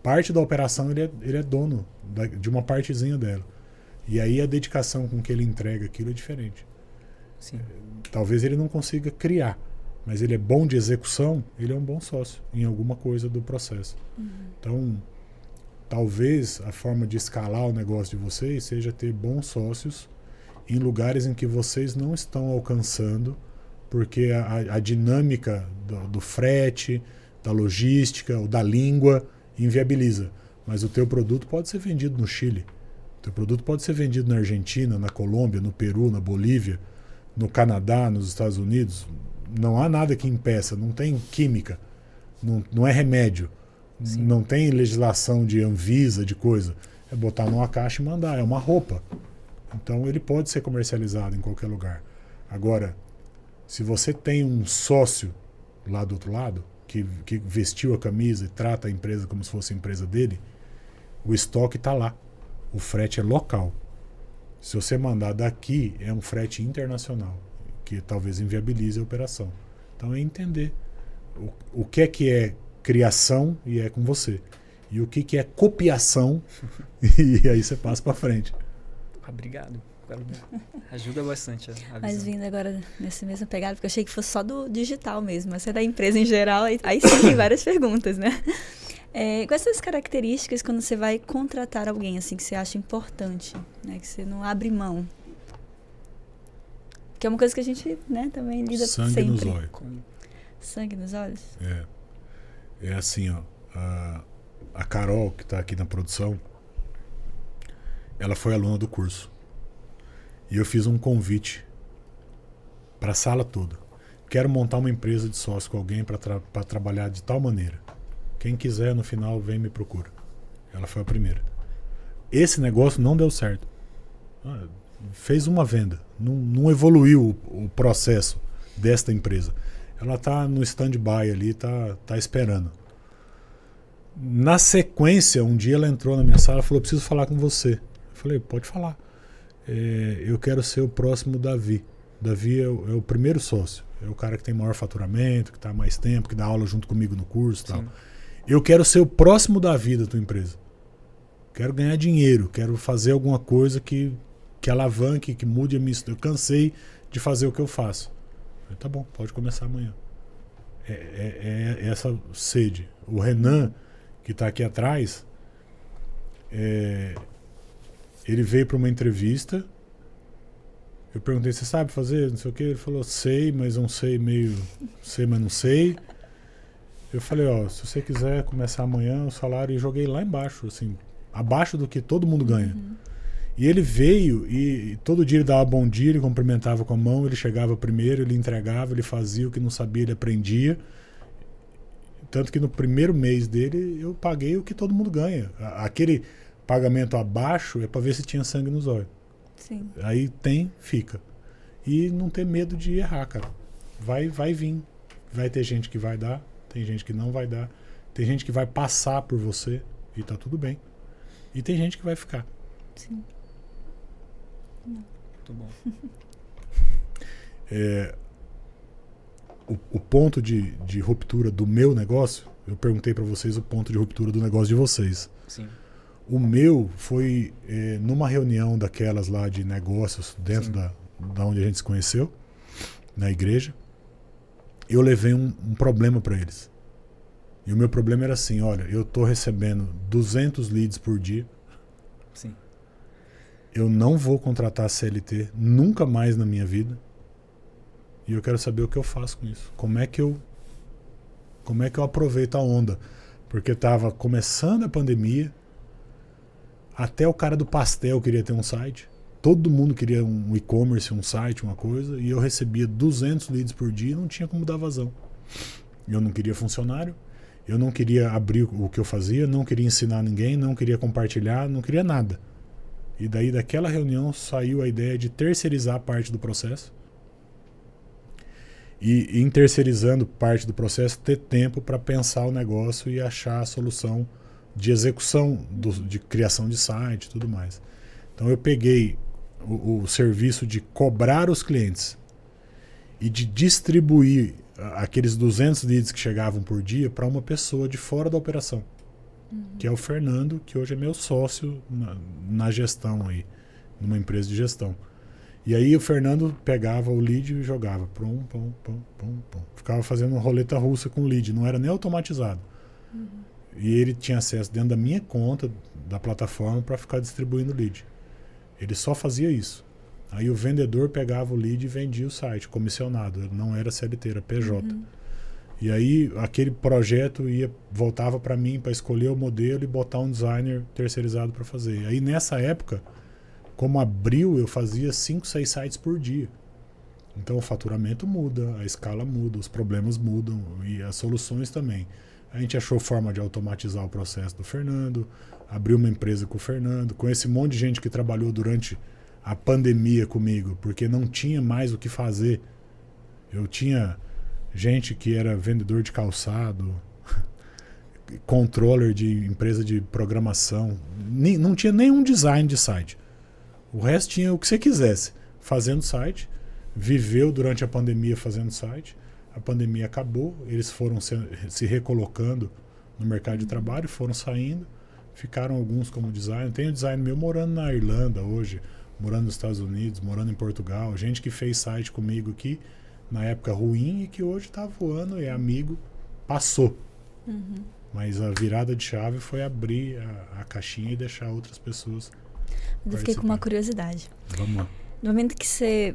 Parte da operação ele é dono de uma partezinha dela. E aí a dedicação com que ele entrega aquilo é diferente. Sim. Talvez ele não consiga criar, mas ele é bom de execução, ele é um bom sócio em alguma coisa do processo. Então, talvez a forma de escalar o negócio de vocês seja ter bons sócios em lugares em que vocês não estão alcançando, porque a dinâmica do frete, da logística ou da língua inviabiliza. Mas o teu produto pode ser vendido no Chile, o teu produto pode ser vendido na Argentina, na Colômbia, no Peru, na Bolívia, no Canadá, nos Estados Unidos. Não há nada que impeça, não tem química, não é remédio. Sim. Não tem legislação de Anvisa, de coisa. É botar numa caixa e mandar. É uma roupa. Então ele pode ser comercializado em qualquer lugar. Agora, se você tem um sócio lá do outro lado, que vestiu a camisa e trata a empresa como se fosse a empresa dele, o estoque está lá. O frete é local. Se você mandar daqui, é um frete internacional, que talvez inviabilize a operação. Então é entender o que é criação e é com você. E o que é copiação e aí você passa para frente. Obrigado. Ajuda bastante a visão. Mas vindo agora nesse mesmo pegado, porque eu achei que fosse só do digital mesmo, mas é da empresa em geral, aí sim tem várias perguntas, né? Quais são as características quando você vai contratar alguém assim que você acha importante, né? Que você não abre mão? Que é uma coisa que a gente, né, também lida sempre. Sangue nos olhos. Sangue nos olhos? É assim, ó. A Carol, que está aqui na produção, ela foi aluna do curso. E eu fiz um convite para a sala toda. Quero montar uma empresa de sócio com alguém para trabalhar de tal maneira. Quem quiser, no final, vem e me procura. Ela foi a primeira. Esse negócio não deu certo. Fez uma venda. Não evoluiu o processo desta empresa. Ela está no stand-by ali, está esperando. Na sequência, um dia ela entrou na minha sala e falou, preciso falar com você. Eu falei, pode falar. Eu quero ser o próximo Davi. Davi é o primeiro sócio. É o cara que tem maior faturamento, que está há mais tempo, que dá aula junto comigo no curso e tal. Eu quero ser o próximo Davi da tua empresa. Quero ganhar dinheiro, quero fazer alguma coisa que alavanque, que mude a minha história. Eu cansei de fazer o que eu faço. Eu falei, tá bom, pode começar amanhã. É essa sede. O Renan, que está aqui atrás, ele veio para uma entrevista. Eu perguntei, você sabe fazer? Não sei o quê. Ele falou, sei, mas não sei meio... Sei, mas não sei. Eu falei, se você quiser começar amanhã, o salário... E joguei lá embaixo, assim, abaixo do que todo mundo ganha. E ele veio e todo dia ele dava bom dia, ele cumprimentava com a mão, ele chegava primeiro, ele entregava, ele fazia o que não sabia, ele aprendia. Tanto que no primeiro mês dele, eu paguei o que todo mundo ganha. Aquele pagamento abaixo é para ver se tinha sangue nos olhos. Sim. Aí fica. E não ter medo de errar, cara. Vai vir. Vai ter gente que vai dar, tem gente que não vai dar, tem gente que vai passar por você e tá tudo bem. E tem gente que vai ficar. Sim. Muito bom. O ponto de ruptura do meu negócio, eu perguntei para vocês o ponto de ruptura do negócio de vocês. Sim. O meu foi numa reunião daquelas lá de negócios dentro da onde a gente se conheceu, na igreja. Eu levei um problema para eles. E o meu problema era assim, olha, eu estou recebendo 200 leads por dia. Sim. Eu não vou contratar CLT nunca mais na minha vida. E eu quero saber o que eu faço com isso. Como é que eu aproveito a onda? Porque estava começando a pandemia, até o cara do pastel queria ter um site. Todo mundo queria um e-commerce, um site, uma coisa. E eu recebia 200 leads por dia e não tinha como dar vazão. Eu não queria funcionário. Eu não queria abrir o que eu fazia. Não queria ensinar ninguém. Não queria compartilhar. Não queria nada. E daí daquela reunião saiu a ideia de terceirizar parte do processo. E em terceirizando parte do processo, ter tempo para pensar o negócio e achar a solução de execução, de criação de site e tudo mais. Então eu peguei o serviço de cobrar os clientes e de distribuir aqueles 200 leads que chegavam por dia para uma pessoa de fora da operação, que é o Fernando, que hoje é meu sócio na gestão aí, numa empresa de gestão. E aí o Fernando pegava o lead e jogava. Pum, pum, pum, pum, pum. Ficava fazendo uma roleta russa com o lead, não era nem automatizado. E ele tinha acesso dentro da minha conta, da plataforma, para ficar distribuindo o lead. Ele só fazia isso. Aí o vendedor pegava o lead e vendia o site, comissionado. Ele não era CLT, era PJ. E aí aquele projeto voltava para mim para escolher o modelo e botar um designer terceirizado para fazer. E aí nessa época, como abril, eu fazia 5, 6 sites por dia. Então o faturamento muda, a escala muda, os problemas mudam e as soluções também. A gente achou forma de automatizar o processo do Fernando, abriu uma empresa com o Fernando, com esse monte de gente que trabalhou durante a pandemia comigo, porque não tinha mais o que fazer. Eu tinha gente que era vendedor de calçado, controller de empresa de programação, não tinha nenhum design de site. O resto tinha o que você quisesse, fazendo site, viveu durante a pandemia fazendo site, a pandemia acabou, eles foram se recolocando no mercado de trabalho, foram saindo, ficaram alguns como design. Tem um design meu morando na Irlanda hoje, morando nos Estados Unidos, morando em Portugal, gente que fez site comigo aqui, na época ruim, e que hoje está voando, é amigo, passou. Mas a virada de chave foi abrir a caixinha e deixar outras pessoas. Mas eu fiquei com uma curiosidade. Vamos lá. No momento que você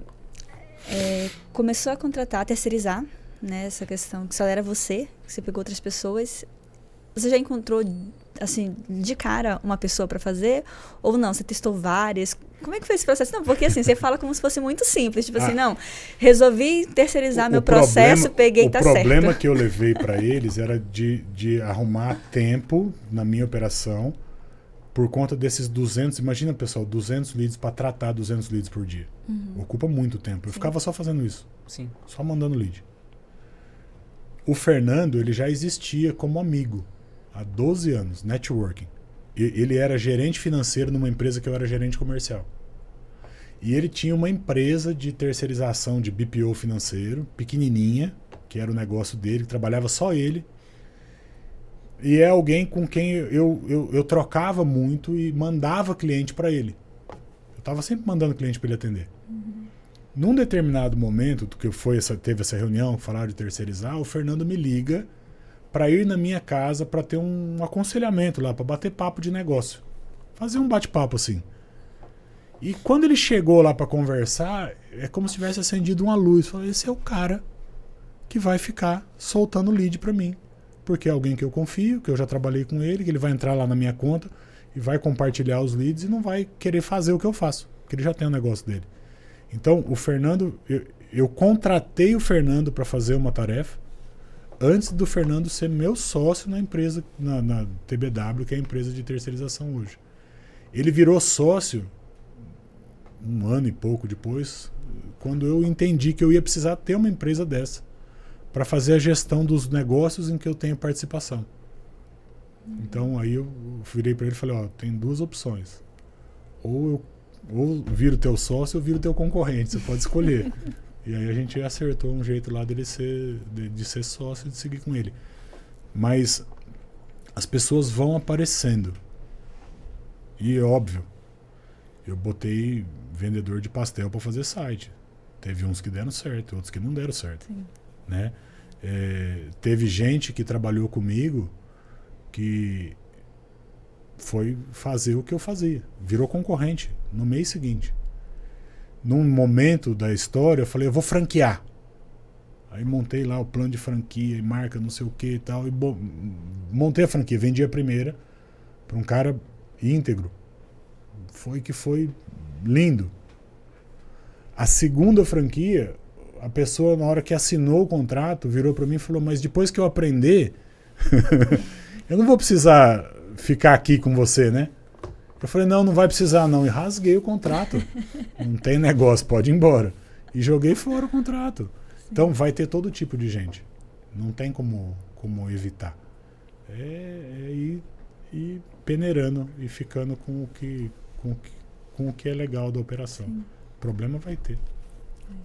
começou a contratar, a terceirizar, né, essa questão que só era você, que você pegou outras pessoas, você já encontrou, assim, de cara uma pessoa para fazer? Ou não, você testou várias? Como é que foi esse processo? Não, porque assim, você fala como se fosse muito simples. Tipo assim, não, resolvi terceirizar meu processo, peguei e tá certo. O problema que eu levei para eles era de arrumar tempo na minha operação por conta desses 200, imagina pessoal, 200 leads para tratar 200 leads por dia. Ocupa muito tempo. Eu ficava só fazendo isso. Sim. Só mandando lead. O Fernando, ele já existia como amigo há 12 anos, networking. Ele era gerente financeiro numa empresa que eu era gerente comercial. E ele tinha uma empresa de terceirização de BPO financeiro, pequenininha, que era o negócio dele, que trabalhava só ele. E é alguém com quem eu trocava muito e mandava cliente para ele. Eu estava sempre mandando cliente para ele atender. Num determinado momento, que teve essa reunião, falaram de terceirizar, o Fernando me liga para ir na minha casa para ter um aconselhamento lá, para bater papo de negócio. Fazer um bate-papo assim. E quando ele chegou lá para conversar, é como se tivesse acendido uma luz. Eu falei, esse é o cara que vai ficar soltando lead para mim. Porque é alguém que eu confio, que eu já trabalhei com ele, que ele vai entrar lá na minha conta e vai compartilhar os leads e não vai querer fazer o que eu faço, porque ele já tem o negócio dele. Então, o Fernando, eu contratei o Fernando para fazer uma tarefa antes do Fernando ser meu sócio na empresa, na TBW, que é a empresa de terceirização hoje. Ele virou sócio 1 ano e pouco depois, quando eu entendi que eu ia precisar ter uma empresa dessa para fazer a gestão dos negócios em que eu tenho participação. Então aí eu virei para ele e falei, tem 2 opções. Ou viro teu sócio ou viro teu concorrente, você pode escolher. E aí a gente acertou um jeito lá dele de ser sócio e de seguir com ele. Mas as pessoas vão aparecendo. E óbvio, eu botei vendedor de pastel para fazer site. Teve uns que deram certo, outros que não deram certo. Sim. Né? Teve gente que trabalhou comigo que foi fazer o que eu fazia. Virou concorrente no mês seguinte. Num momento da história, eu falei, eu vou franquear. Aí montei lá o plano de franquia e marca não sei o que e tal. E montei a franquia, vendi a primeira para um cara íntegro. Foi lindo. A segunda franquia, a pessoa, na hora que assinou o contrato, virou para mim e falou, mas depois que eu aprender, eu não vou precisar ficar aqui com você, né? Eu falei, não vai precisar não. E rasguei o contrato. Não tem negócio, pode ir embora. E joguei fora o contrato. Sim. Então vai ter todo tipo de gente. Não tem como evitar. Ir peneirando e ficando com o que é legal da operação. Sim. Problema vai ter.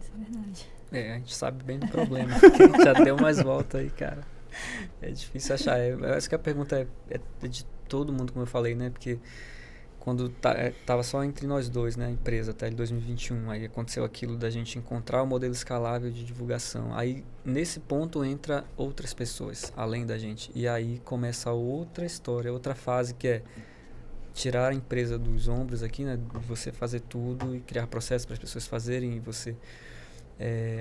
Isso é verdade. A gente sabe bem do problema. A gente já deu mais volta aí, cara. É difícil achar. Eu acho que a pergunta é de todo mundo, como eu falei, né? Porque quando tava só entre nós dois, né? A empresa, até 2021. Aí aconteceu aquilo da gente encontrar o modelo escalável de divulgação. Aí, nesse ponto, entra outras pessoas, além da gente. E aí começa outra história, outra fase, que é tirar a empresa dos ombros aqui, né? Você fazer tudo e criar processos para as pessoas fazerem, e você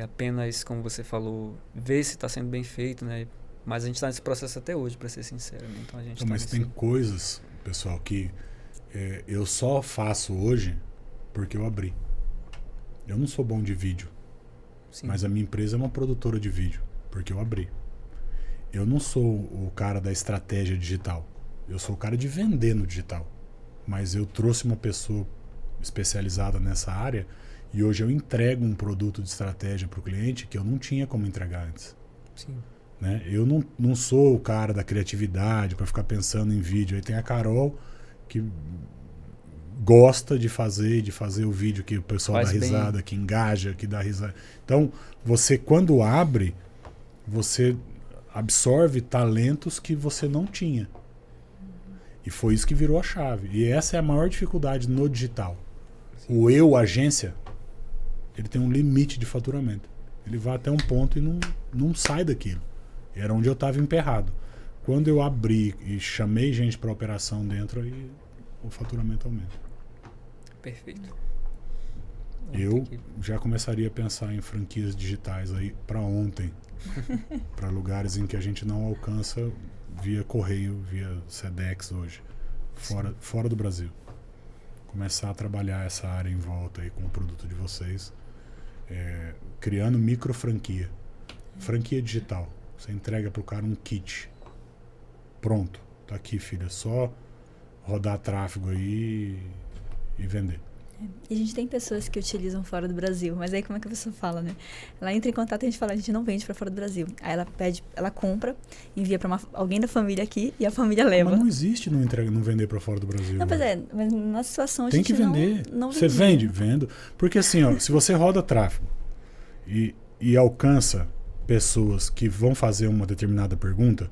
apenas, como você falou, ver se está sendo bem feito, né? Mas a gente está nesse processo até hoje, para ser sincero, né? Então a gente mas tem coisas, pessoal, que eu só faço hoje porque eu abri. Eu não sou bom de vídeo. Sim. Mas a minha empresa é uma produtora de vídeo, porque eu abri. Eu não sou o cara da estratégia digital. Eu sou o cara de vender no digital. Mas eu trouxe uma pessoa especializada nessa área e hoje eu entrego um produto de estratégia para o cliente que eu não tinha como entregar antes. Sim. Né? Eu não sou o cara da criatividade para ficar pensando em vídeo. Aí tem a Carol que gosta de fazer o vídeo que o pessoal dá risada, que engaja, que dá risada. Então, você quando abre, você absorve talentos que você não tinha. E foi isso que virou a chave. E essa é a maior dificuldade no digital. Sim. O agência, ele tem um limite de faturamento. Ele vai até um ponto e não sai daquilo. Era onde eu estava emperrado. Quando eu abri e chamei gente para operação dentro, aí o faturamento aumenta. Perfeito. Eu já começaria a pensar em franquias digitais aí para ontem. Para lugares em que a gente não alcança via correio, via Sedex hoje, fora do Brasil. Começar a trabalhar essa área em volta aí com o produto de vocês, criando micro franquia. Franquia digital. Você entrega para o cara um kit. Pronto. Tá aqui, filha. Só rodar tráfego aí e vender. E a gente tem pessoas que utilizam fora do Brasil, mas aí como é que a pessoa fala, né? Ela entra em contato e a gente fala, a gente não vende para fora do Brasil. Aí ela compra, envia para alguém da família aqui e a família leva. Mas não existe não vender para fora do Brasil. Não, mas na situação a tem gente que vender. Não você vende? Vendo. Porque assim, ó, se você roda tráfego e alcança pessoas que vão fazer uma determinada pergunta,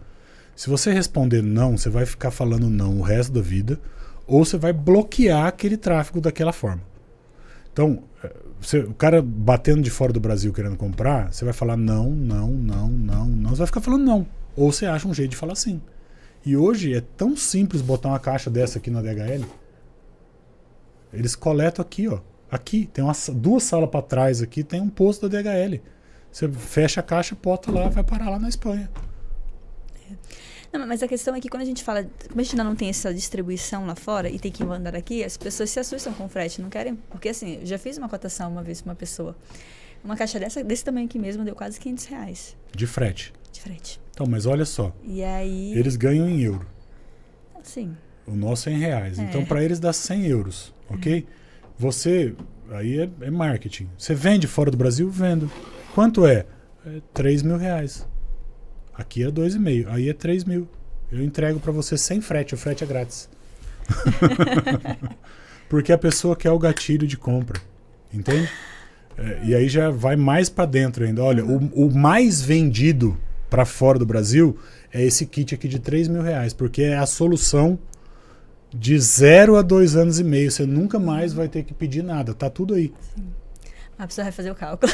se você responder não, você vai ficar falando não o resto da vida, ou você vai bloquear aquele tráfego daquela forma. Então, o cara batendo de fora do Brasil querendo comprar, você vai falar não, você vai ficar falando não. Ou você acha um jeito de falar sim. E hoje é tão simples botar uma caixa dessa aqui na DHL. Eles coletam aqui, ó. Aqui, tem duas salas para trás aqui, tem um posto da DHL. Você fecha a caixa, bota lá, vai parar lá na Espanha. Não, mas a questão é que quando a gente fala, como a gente ainda não tem essa distribuição lá fora e tem que mandar aqui, as pessoas se assustam com o frete, não querem, porque assim, eu já fiz uma cotação uma vez para uma pessoa, uma caixa desse tamanho aqui mesmo deu quase R$500. De frete? De frete. Então, mas olha só, e aí... eles ganham em euro. Sim. O nosso é em reais, então para eles dá 100 euros, ok? Você, aí é marketing, você vende fora do Brasil? Vendo. Quanto é? R$3.000. Aqui é 2,5, aí é 3.000. Eu entrego para você sem frete, o frete é grátis. Porque a pessoa quer o gatilho de compra, entende? E aí já vai mais para dentro ainda. Olha, o mais vendido para fora do Brasil é esse kit aqui de R$3.000, porque é a solução de 0 a 2 anos e meio. Você nunca mais vai ter que pedir nada. Tá tudo aí. Sim. A pessoa vai fazer o cálculo.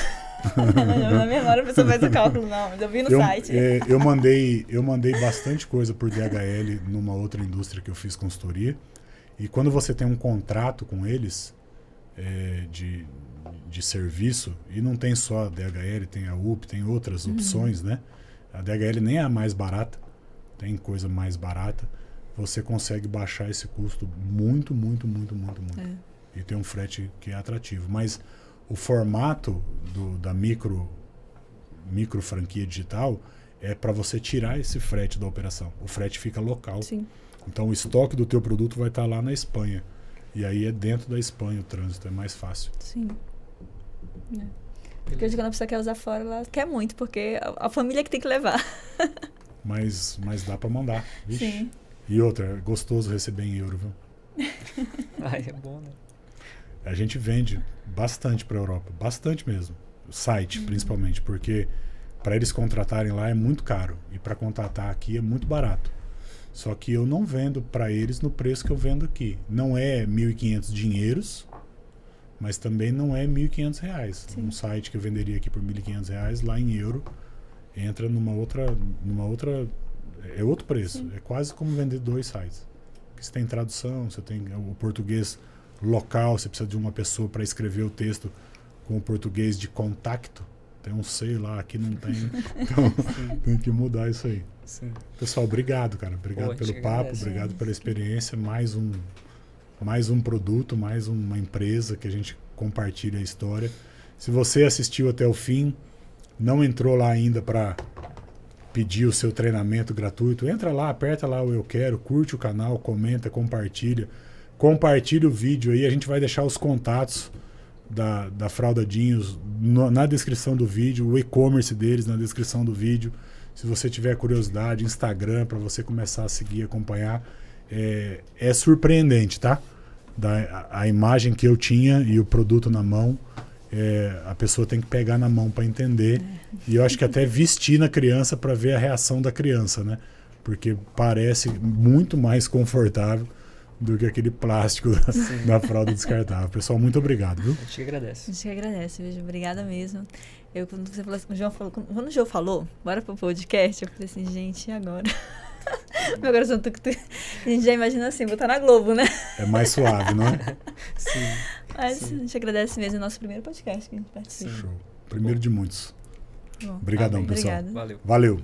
Na mesma hora a pessoa faz o cálculo, não. Mas eu vi no site. Eu mandei bastante coisa por DHL numa outra indústria que eu fiz consultoria. E quando você tem um contrato com eles de serviço, e não tem só a DHL, tem a UP, tem outras opções, né? A DHL nem é a mais barata, tem coisa mais barata. Você consegue baixar esse custo muito. E tem um frete que é atrativo. Mas o formato da micro franquia digital é para você tirar esse frete da operação. O frete fica local. Sim. Então o estoque do teu produto vai estar lá na Espanha. E aí é dentro da Espanha o trânsito, é mais fácil. Sim. Porque hoje quando a pessoa quer usar fora, ela quer muito, porque a família que tem que levar. Mas dá para mandar. Vixe. Sim. E outra, é gostoso receber em euro, viu? É bom, né? A gente vende bastante para a Europa, bastante mesmo. O site, principalmente, porque para eles contratarem lá é muito caro. E para contratar aqui é muito barato. Só que eu não vendo para eles no preço que eu vendo aqui. Não é 1.500 dinheiros, mas também não é R$1.500. Sim. Um site que eu venderia aqui por R$1.500, lá em euro, entra numa outra é outro preço. Sim. É quase como vender 2 sites. Porque você tem tradução, você tem o português local, você precisa de uma pessoa para escrever o texto com o português de contacto. Tem um C lá, aqui não tem. Então tem que mudar isso aí. Sim. Pessoal, obrigado, cara. Obrigado pelo papo, obrigado pela experiência. Mais um produto, mais uma empresa que a gente compartilha a história. Se você assistiu até o fim, não entrou lá ainda para pedir o seu treinamento gratuito, entra lá, aperta lá o eu quero, curte o canal, comenta, compartilha o vídeo aí, a gente vai deixar os contatos da Fralda Dinhos na descrição do vídeo, o e-commerce deles na descrição do vídeo. Se você tiver curiosidade, Instagram, para você começar a seguir, acompanhar. É surpreendente, tá? A imagem que eu tinha e o produto na mão, a pessoa tem que pegar na mão para entender. E eu acho que até vestir na criança para ver a reação da criança, né? Porque parece muito mais confortável do que aquele plástico da fralda descartável. Pessoal, muito obrigado, viu? A gente que agradece. A gente que agradece, viu? Obrigada mesmo. Quando você falou, quando o João falou, bora pro podcast, eu falei assim, gente, e agora? Meu coração, a gente já imagina assim, botar na Globo, né? É mais suave, não é? Sim. Mas a gente agradece mesmo, é o nosso primeiro podcast que a gente participa. Show. Primeiro de muitos. Bom, obrigadão, pessoal. Obrigada. Valeu.